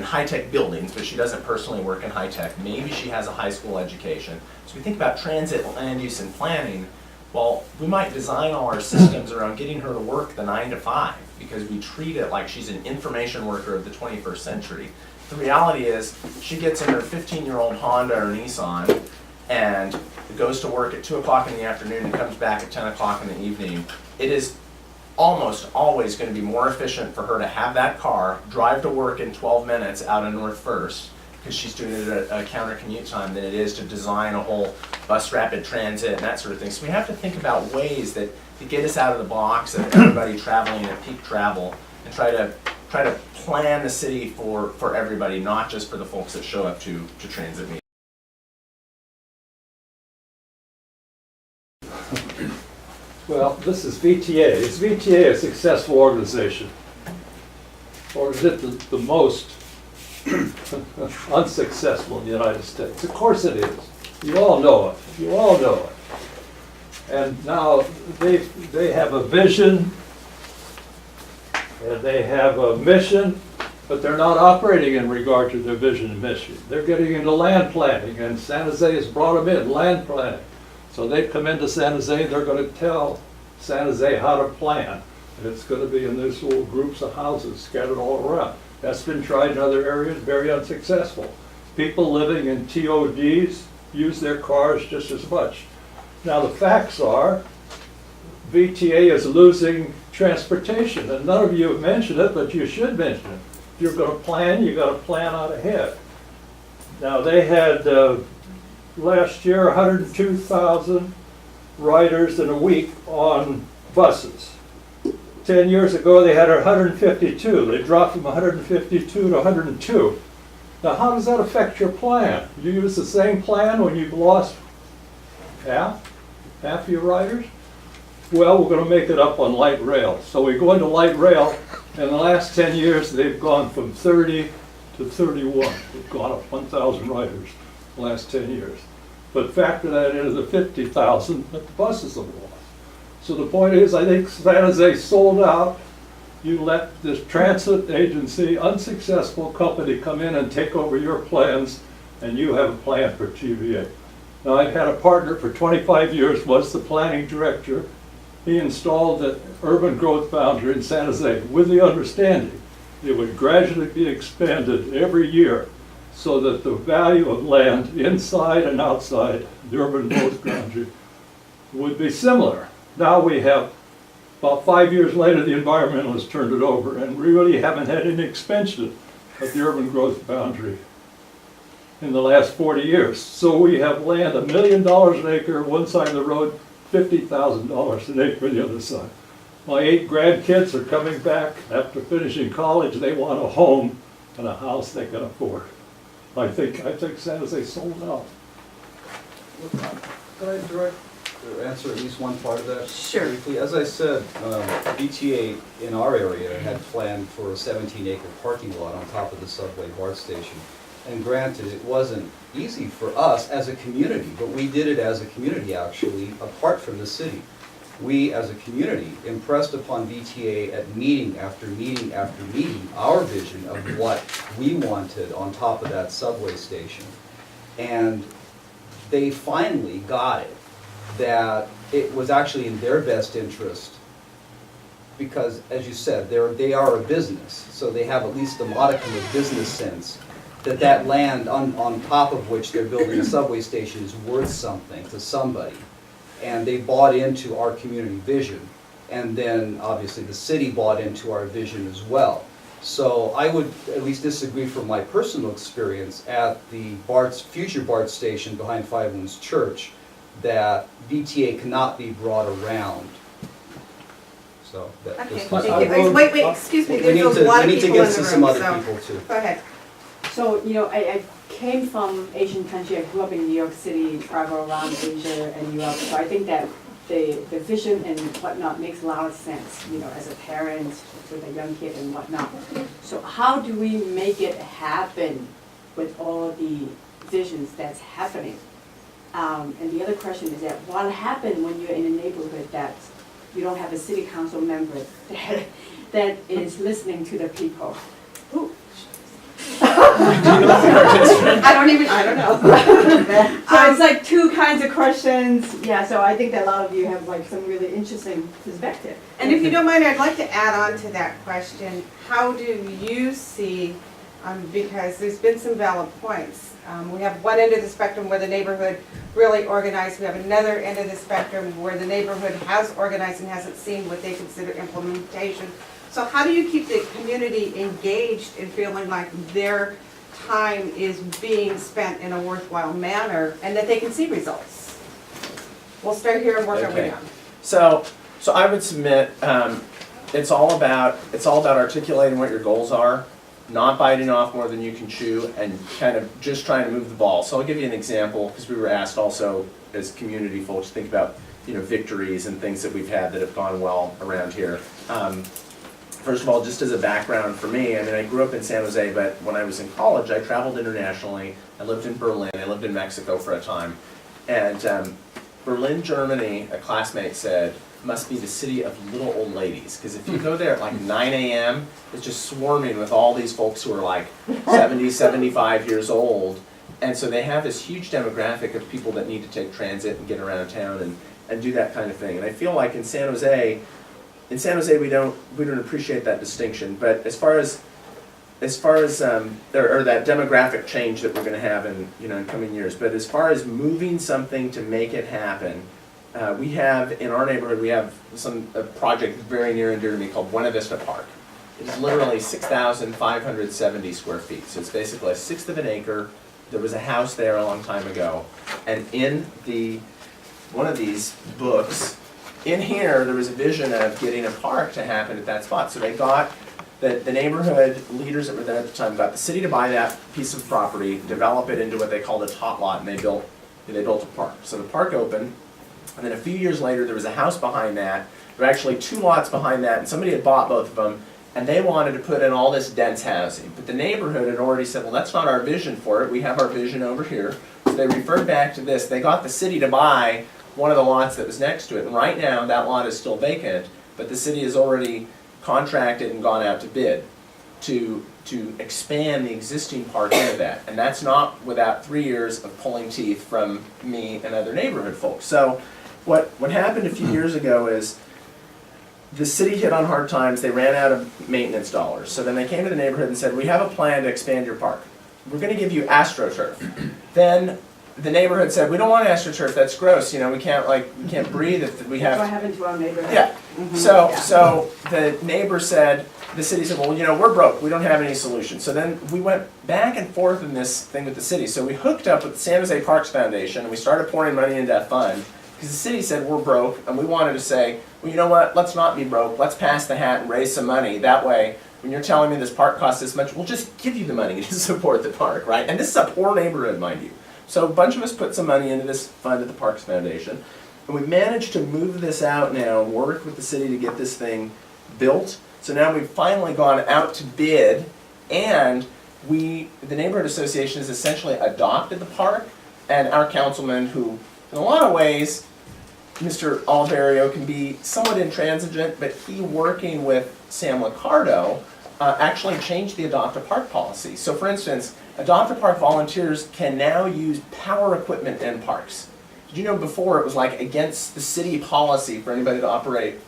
F: high-tech buildings, but she doesn't personally work in high-tech. Maybe she has a high school education. So we think about transit, land use, and planning. Well, we might design all our systems around getting her to work the 9 to 5 because we treat it like she's an information worker of the 21st century. The reality is she gets in her 15-year-old Honda or Nissan and goes to work at 2 o'clock in the afternoon and comes back at 10 o'clock in the evening. It is almost always going to be more efficient for her to have that car, drive to work in 12 minutes out of North First, because she's doing it at a counter commute time, than it is to design a whole bus rapid transit and that sort of thing. So we have to think about ways that to get us out of the box of everybody traveling at peak travel and try to plan the city for everybody, not just for the folks that show up to transit meetings.
G: Well, this is VTA. Is VTA a successful organization? Or is it the most unsuccessful in the United States? Of course it is. You all know it. You all know it. And now they have a vision, and they have a mission, but they're not operating in regard to their vision and mission. They're getting into land planning, and San Jose has brought them in, land planning. So they come into San Jose, they're going to tell San Jose how to plan. And it's going to be in these little groups of houses scattered all around. That's been tried in other areas, very unsuccessful. People living in TODs use their cars just as much. Now the facts are, VTA is losing transportation, and none of you have mentioned it, but you should mention it. If you're going to plan, you've got to plan out ahead. Now they had last year 102,000 riders in a week on buses. 10 years ago they had 152. They dropped from 152 to 102. Now how does that affect your plan? You use the same plan when you've lost half your riders? Well, we're going to make it up on light rail. So we go into light rail, and in the last 10 years they've gone from 30 to 31. They've gone up 1,000 riders in the last 10 years. But factor that into the 50,000 that the buses have lost. So the point is, I think San Jose sold out. You let this transit agency, unsuccessful company, come in and take over your plans, and you have a plan for TVA. Now, I've had a partner for 25 years, was the planning director. He installed the urban growth boundary in San Jose with the understanding it would gradually be expanded every year so that the value of land inside and outside the urban growth boundary would be similar. Now we have, about 5 years later, the environmentalists turned it over, and we really haven't had any expansion of the urban growth boundary in the last 40 years. So we have land $1 million an acre one side of the road, $50,000 an acre the other side. My 8 grandkids are coming back after finishing college. They want a home and a house they can afford. I think San Jose sold out.
E: Can I direct, or answer at least one part of that?
C: Sure.
E: Briefly? As I said, BTA in our area had planned for a 17-acre parking lot on top of the subway BART station. And granted, it wasn't easy for us as a community, but we did it as a community actually, apart from the city. We as a community impressed upon BTA at meeting after meeting after meeting our vision of what we wanted on top of that subway station. And they finally got it, that it was actually in their best interest because, as you said, they are a business, so they have at least a modicum of business sense that land on top of which they're building a subway station is worth something to somebody. And they bought into our community vision. And then, obviously, the city bought into our vision as well. So I would at least disagree from my personal experience at the future BART station behind Five Winds Church that VTA cannot be brought around. So that
C: Okay,
E: just-
C: thank you. Wait, excuse me,
E: We need
C: there's
E: to,
C: a lot of
E: we need to
C: people in
E: get
C: the
E: to some
C: room,
E: other
C: so,
E: people too.
C: go ahead.
H: So, I came from Asian country. I grew up in New York City, travel around Asia and Europe. So I think that the vision and whatnot makes a lot of sense, as a parent with a young kid and whatnot. So how do we make it happen with all the visions that's happening? And the other question is that what happens when you're in a neighborhood that you don't have a city council member that is listening to the people? Ooh.
C: I don't know.
H: So it's like two kinds of questions, yeah, so I think that a lot of you have like some really interesting perspective.
C: And if you don't mind, I'd like to add on to that question. How do you see, because there's been some valid points. We have one end of the spectrum where the neighborhood really organized. We have another end of the spectrum where the neighborhood has organized and hasn't seen what they consider implementation. So how do you keep the community engaged and feeling like their time is being spent in a worthwhile manner and that they can see results? We'll start here and work our way
F: Okay.
C: down.
F: So I would submit, it's all about articulating what your goals are, not biting off more than you can chew, and kind of just trying to move the ball. So I'll give you an example, because we were asked also as community folks to think about, victories and things that we've had that have gone well around here. First of all, just as a background for me, I grew up in San Jose, but when I was in college, I traveled internationally. I lived in Berlin, I lived in Mexico for a time. And Berlin, Germany, a classmate said, must be the city of little old ladies. Because if you go there at like 9 a.m., it's just swarming with all these folks who are like 70, 75 years old. And so they have this huge demographic of people that need to take transit and get around town and do that kind of thing. And I feel like in San Jose we don't appreciate that distinction. But as far as or that demographic change that we're going to have in coming years, but as far as moving something to make it happen, we have in our neighborhood a project very near and dear to me called Buena Vista Park. It is literally 6,570 square feet. So it's basically a sixth of an acre. There was a house there a long time ago, and in one of these books, in here, there was a vision of getting a park to happen at that spot. So they got, the neighborhood leaders that were there at the time got the city to buy that piece of property, develop it into what they called a tot lot, and they built a park. So the park opened, and then a few years later, there was a house behind that. There were actually two lots behind that, and somebody had bought both of them, and they wanted to put in all this dense housing. But the neighborhood had already said, well, that's not our vision for it. We have our vision over here. So they referred back to this. They got the city to buy one of the lots that was next to it. And right now, that lot is still vacant, but the city has already contracted and gone out to bid to expand the existing park into that. And that's not without 3 years of pulling teeth from me and other neighborhood folks. So what happened a few years ago is the city hit on hard times. They ran out of maintenance dollars. So then they came to the neighborhood and said, we have a plan to expand your park. We're going to give you AstroTurf. Then the neighborhood said, we don't want AstroTurf, that's gross, we can't breathe if we have.
H: That's what happened to our neighborhood.
F: Yeah, so the neighbor said, the city said, well, we're broke, we don't have any solution. So then we went back and forth in this thing with the city. So we hooked up with the San Jose Parks Foundation, and we started pouring money into that fund, because the city said we're broke, and we wanted to say, well, you know what, let's not be broke, let's pass the hat and raise some money. That way, when you're telling me this park costs this much, we'll just give you the money to support the park, right? And this is a poor neighborhood, mind you. So a bunch of us put some money into this fund at the Parks Foundation, and we managed to move this out now and work with the city to get this thing built. So now we've finally gone out to bid, and the Neighborhood Association has essentially adopted the park, and our councilman, who in a lot of ways, Mr. Oliverio, can be somewhat intransigent, but he, working with Sam Liccardo, actually changed the Adopt a Park policy. So for instance, Adopt a Park volunteers can now use power equipment in parks. Did you know before it was like against the city policy for anybody to operate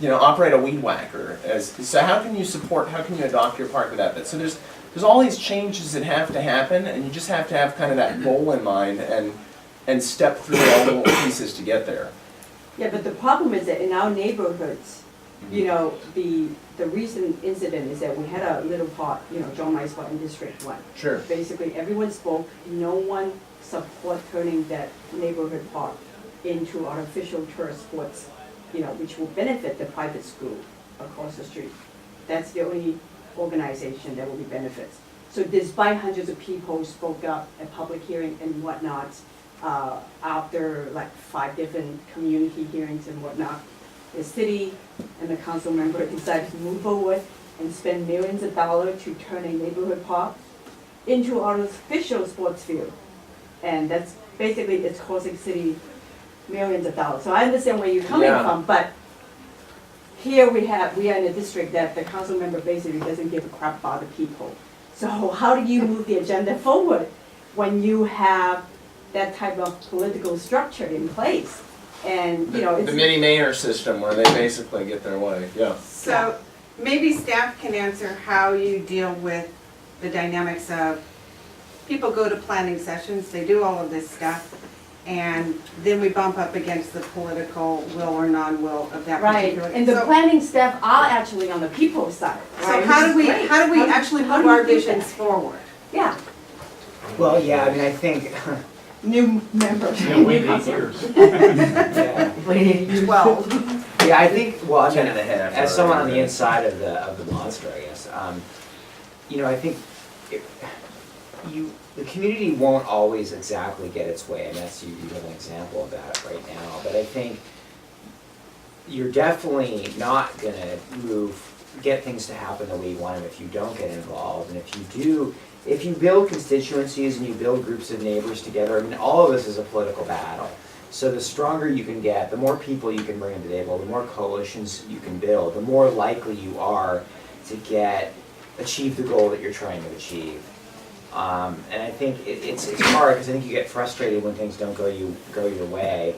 F: a weed whacker? So how can you adopt your park without that? So there's all these changes that have to happen, and you just have to have kind of that goal in mind and step through all the little pieces to get there.
H: Yeah, but the problem is that in our neighborhoods, the recent incident is that we had a little pot, John Rice Pot in District 1.
F: Sure.
H: Basically, everyone spoke, no one support turning that neighborhood park into artificial turf sports, which will benefit the private school across the street. That's the only organization that will be benefits. So despite hundreds of people spoke up at public hearing and whatnot, after like 5 different community hearings and whatnot, the city and the council member decided to move forward and spend millions of dollars to turn a neighborhood park into an artificial sports field. And that's basically, it's costing city millions of dollars. So I understand where you're coming from, but here we are in a district that the council member basically doesn't give a crap about the people. So how do you move the agenda forward when you have that type of political structure in place? And, you know,
F: The
H: it's.
F: mini mayor system where they basically get their way, yeah.
C: So maybe staff can answer how you deal with the dynamics of, people go to planning sessions, they do all of this stuff, and then we bump up against the political will or non-will of that
H: Right,
C: particular.
H: and the
C: So-
H: planning staff are actually on the people's side,
C: So
H: right?
C: how
H: Which
C: do
H: is
C: we,
H: great.
C: how do we actually
H: how
C: move
H: do you
C: our
H: do
C: visions
H: that?
C: forward?
H: Yeah,
A: Well, yeah, I mean, I think,
H: new members.
D: Yeah, we need yours.
A: yeah.
C: 12.
A: Yeah, I think, well, I mean,
F: 10 and a half
A: as
F: are
A: someone on the
F: already.
A: inside of the monster, I guess, you know, I think the community won't always exactly get its way, and that's, you have an example of that right now, but I think you're definitely not gonna get things to happen the way you want them if you don't get involved, and if you build constituencies and you build groups of neighbors together, I mean, all of this is a political battle. So the stronger you can get, the more people you can bring to the table, the more coalitions you can build, the more likely you are to achieve the goal that you're trying to achieve. And I think it's hard, because I think you get frustrated when things don't go your way.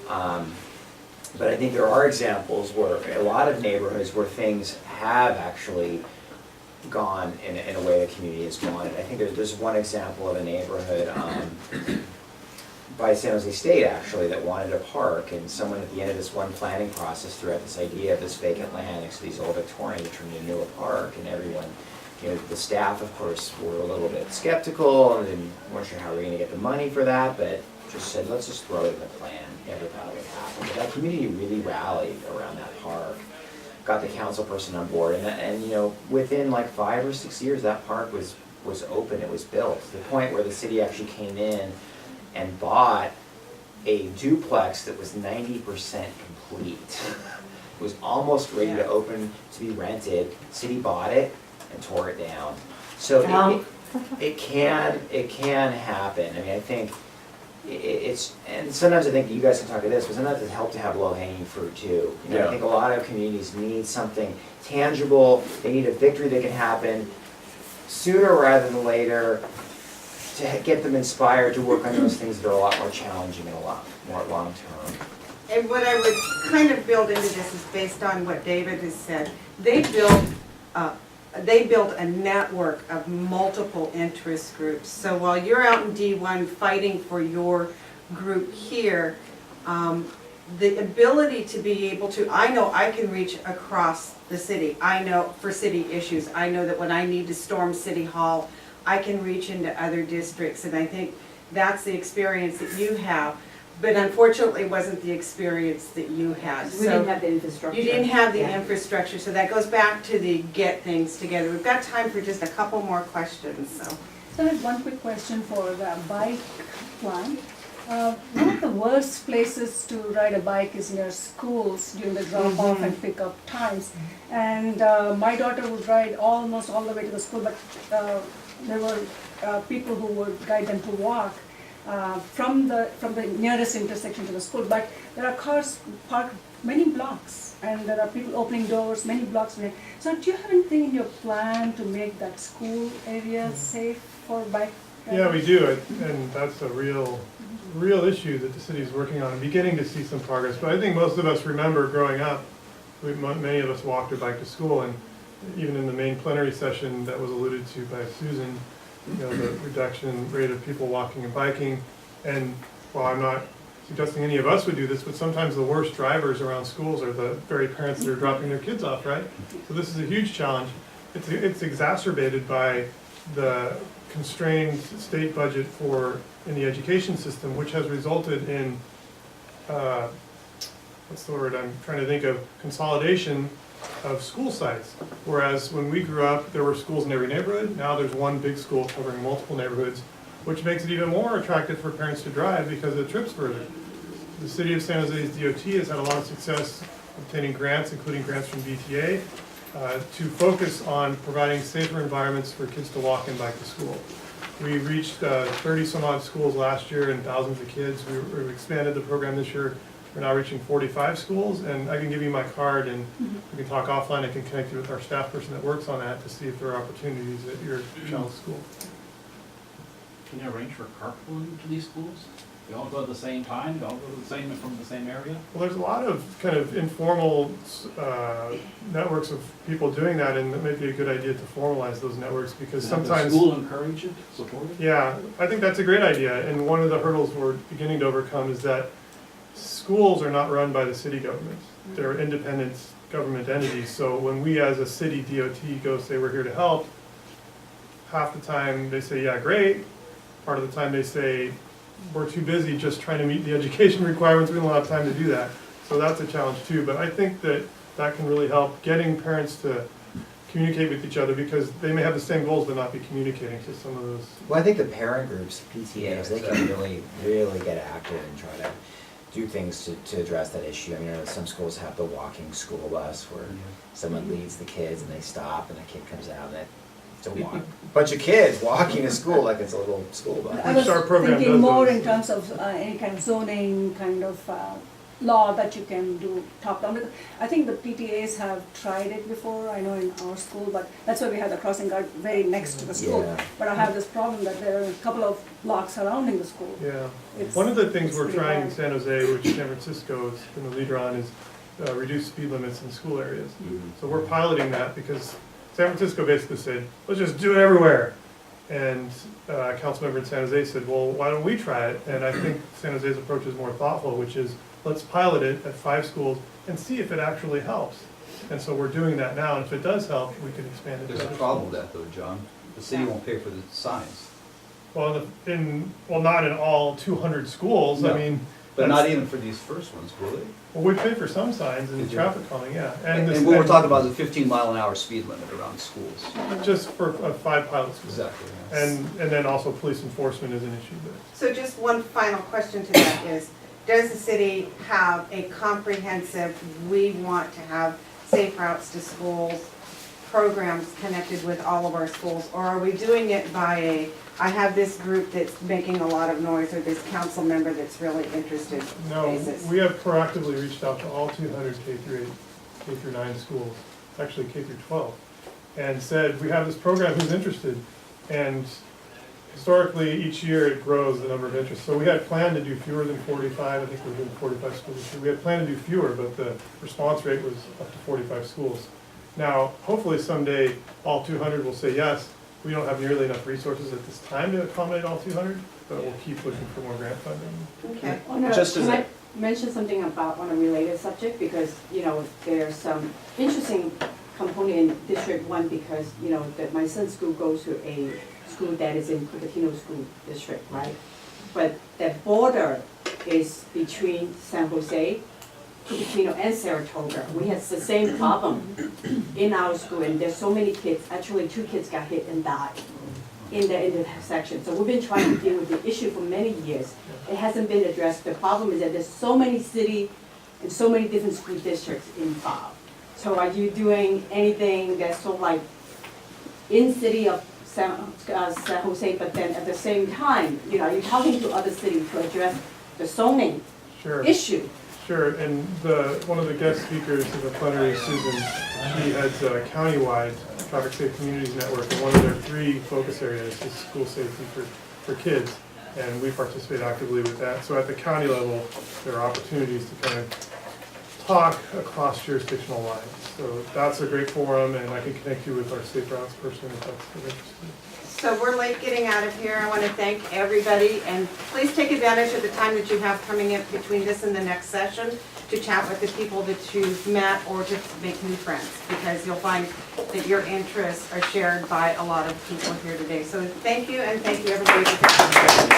A: But I think there are examples where a lot of neighborhoods where things have actually gone in a way the community has wanted. I think there's one example of a neighborhood by San Jose State, actually, that wanted a park, and someone at the end of this one planning process threw out this idea of this vacant land next to these old Victorians to turn it into a park, and everyone, you know, the staff, of course, were a little bit skeptical and weren't sure how we were gonna get the money for that, but just said, let's just throw it in the plan. Never thought it would happen. But that community really rallied around that park, got the council person on board, and you know, within like 5 or 6 years, that park was open, it was built, to the point where the city actually came in and bought a duplex that was 90% complete. It was almost ready to open, to be rented. City bought it and tore it down. So it can happen. I mean, I think it's, and sometimes I think you guys can talk to this, but sometimes it helps to have low-hanging fruit too. You know,
F: Yeah.
A: I think a lot of communities need something tangible. They need a victory that can happen sooner rather than later, to get them inspired to work on those things that are a lot more challenging and a lot more long-term.
C: And what I would kind of build into this is based on what David has said. They built a network of multiple interest groups. So while you're out in D1 fighting for your group here, the ability to be able to, I know I can reach across the city. I know for city issues, I know that when I need to storm City Hall, I can reach into other districts, and I think that's the experience that you have. But unfortunately, it wasn't the experience that you had.
H: We didn't have the infrastructure.
C: You didn't have the
H: Yeah.
C: infrastructure, so that goes back to the get things together. We've got time for just a couple more questions, so.
I: So I have one quick question for the bike plan. One of the worst places to ride a bike is near schools during the drop-off and pick-up times. And my daughter would ride almost all the way to the school, but there were people who would guide them to walk from the nearest intersection to the school. But there are cars parked many blocks, and there are people opening doors many blocks away. So do you have anything in your plan to make that school area safe for bike riders?
B: Yeah, we do, and that's a real issue that the city's working on, and beginning to see some progress. But I think most of us remember growing up, many of us walked or biked to school, and even in the main plenary session that was alluded to by Susan, you know, the reduction rate of people walking and biking. And while I'm not suggesting any of us would do this, but sometimes the worst drivers around schools are the very parents that are dropping their kids off, right? So this is a huge challenge. It's exacerbated by the constrained state budget in the education system, which has resulted in, what's the word I'm trying to think of, consolidation of school sites. Whereas when we grew up, there were schools in every neighborhood. Now there's one big school covering multiple neighborhoods, which makes it even more attractive for parents to drive because the trip's further. The city of San Jose's DOT has had a lot of success obtaining grants, including grants from BTA, to focus on providing safer environments for kids to walk and bike to school. We reached 30 some odd schools last year and thousands of kids. We expanded the program this year We're now reaching 45 schools, and I can give you my card, and we can talk offline. I can connect you with our staff person that works on that to see if there are opportunities at your child's school.
J: Can you arrange for carpooling to these schools? They all go at the same time, they all go to the same, from the same area?
B: Well, there's a lot of kind of informal networks of people doing that, and it may be a good idea to formalize those networks, because
J: Have the
B: sometimes.
J: school encourage it, support it?
B: Yeah, I think that's a great idea, and one of the hurdles we're beginning to overcome is that schools are not run by the city government. They're independent government entities, so when we as a city DOT go say we're here to help, half the time they say, yeah, great. Part of the time they say, we're too busy just trying to meet the education requirements, we don't have time to do that. So that's a challenge too, but I think that that can really help getting parents to communicate with each other, because they may have the same goals but not be communicating to some of those.
A: Well, I think the parent groups, PTAs, they can really get active and try to do things to address that issue. I mean, I know some schools have the walking school bus where someone leads the kids and they stop and a kid comes out and it's a bunch of kids walking to school like it's a little school bus.
I: I was
B: Our program
I: thinking
B: does
I: more
B: those.
I: in terms of any kind of zoning kind of law that you can do top down. Because I think the PTAs have tried it before, I know in our school, but that's why we have the crossing guard very next to the school.
A: Yeah.
I: But I have this problem that there are a couple of blocks surrounding the school.
B: Yeah.
I: It's-
B: One of the things we're
I: it's
B: trying in
I: pretty
B: San Jose, which San Francisco's been the leader on, is reduce speed limits in school areas. So we're piloting that because San Francisco basically said, let's just do it everywhere. And a council member in San Jose said, well, why don't we try it? And I think San Jose's approach is more thoughtful, which is, let's pilot it at 5 schools and see if it actually helps. And so we're doing that now, and if it does help, we can expand it to
E: There's a
B: other
E: problem with
B: schools.
E: that though, John. The city won't pay for the signs,
B: Well, not in all 200 schools, I
E: No.
B: mean.
E: but not
B: that's-
E: even for these first ones, will they?
B: Well, we pay for some signs and
E: Did you?
B: traffic calming, yeah.
E: And
B: this-
E: what we're talking about is a 15-mile-an-hour speed limit around schools.
B: Just for 5 pilot schools.
E: Exactly. Yes.
B: And then also police enforcement is an issue there.
C: So just one final question to that is, does the city have a comprehensive, we want to have safe routes to schools programs connected with all of our schools? Or are we doing it by I have this group that's making a lot of noise, or this council member that's really interested
B: No,
C: basis?
B: we have proactively reached out to all 200 K through 8, K through 9 schools, actually K through 12, and said, we have this program, who's interested? And historically, each year it grows the number of interests. So we had planned to do fewer than 45, I think we're doing 45 schools this year. We had planned to do fewer, but the response rate was up to 45 schools. Now, hopefully someday, all 200 will say yes. We don't have nearly enough resources at this time to accommodate all 200, but we'll keep looking for more grant funding.
C: Okay.
E: Just as
H: Can
E: a-
H: I mention something about on a related subject? Because, there's some interesting component in District 1 because, that my son's school goes to a school that is in Cupertino School District, right? But the border is between San Jose, Cupertino, and Saratoga. We have the same problem in our school, and there's so many kids, actually 2 kids got hit and died in the intersection. So we've been trying to deal with the issue for many years. It hasn't been addressed. The problem is that there's so many city and so many different school districts involved. So are you doing anything that's sort of like in city of San Jose, but then at the same time, you're talking to other cities to address the zoning
B: Sure.
H: issue?
B: Sure, and one of the guest speakers in the plenary is Susan. She heads a countywide Traffic Safe Communities Network, and one of their 3 focus areas is school safety for kids, and we participate actively with that. So at the county level, there are opportunities to kind of talk across jurisdictional lines. So that's a great forum, and I can connect you with our safe routes person if that's of interest.
C: So we're late getting out of here. I want to thank everybody, and please take advantage of the time that you have coming in between this and the next session to chat with the people that you've met or to make new friends, because you'll find that your interests are shared by a lot of people here today. So thank you, and thank you everybody for coming.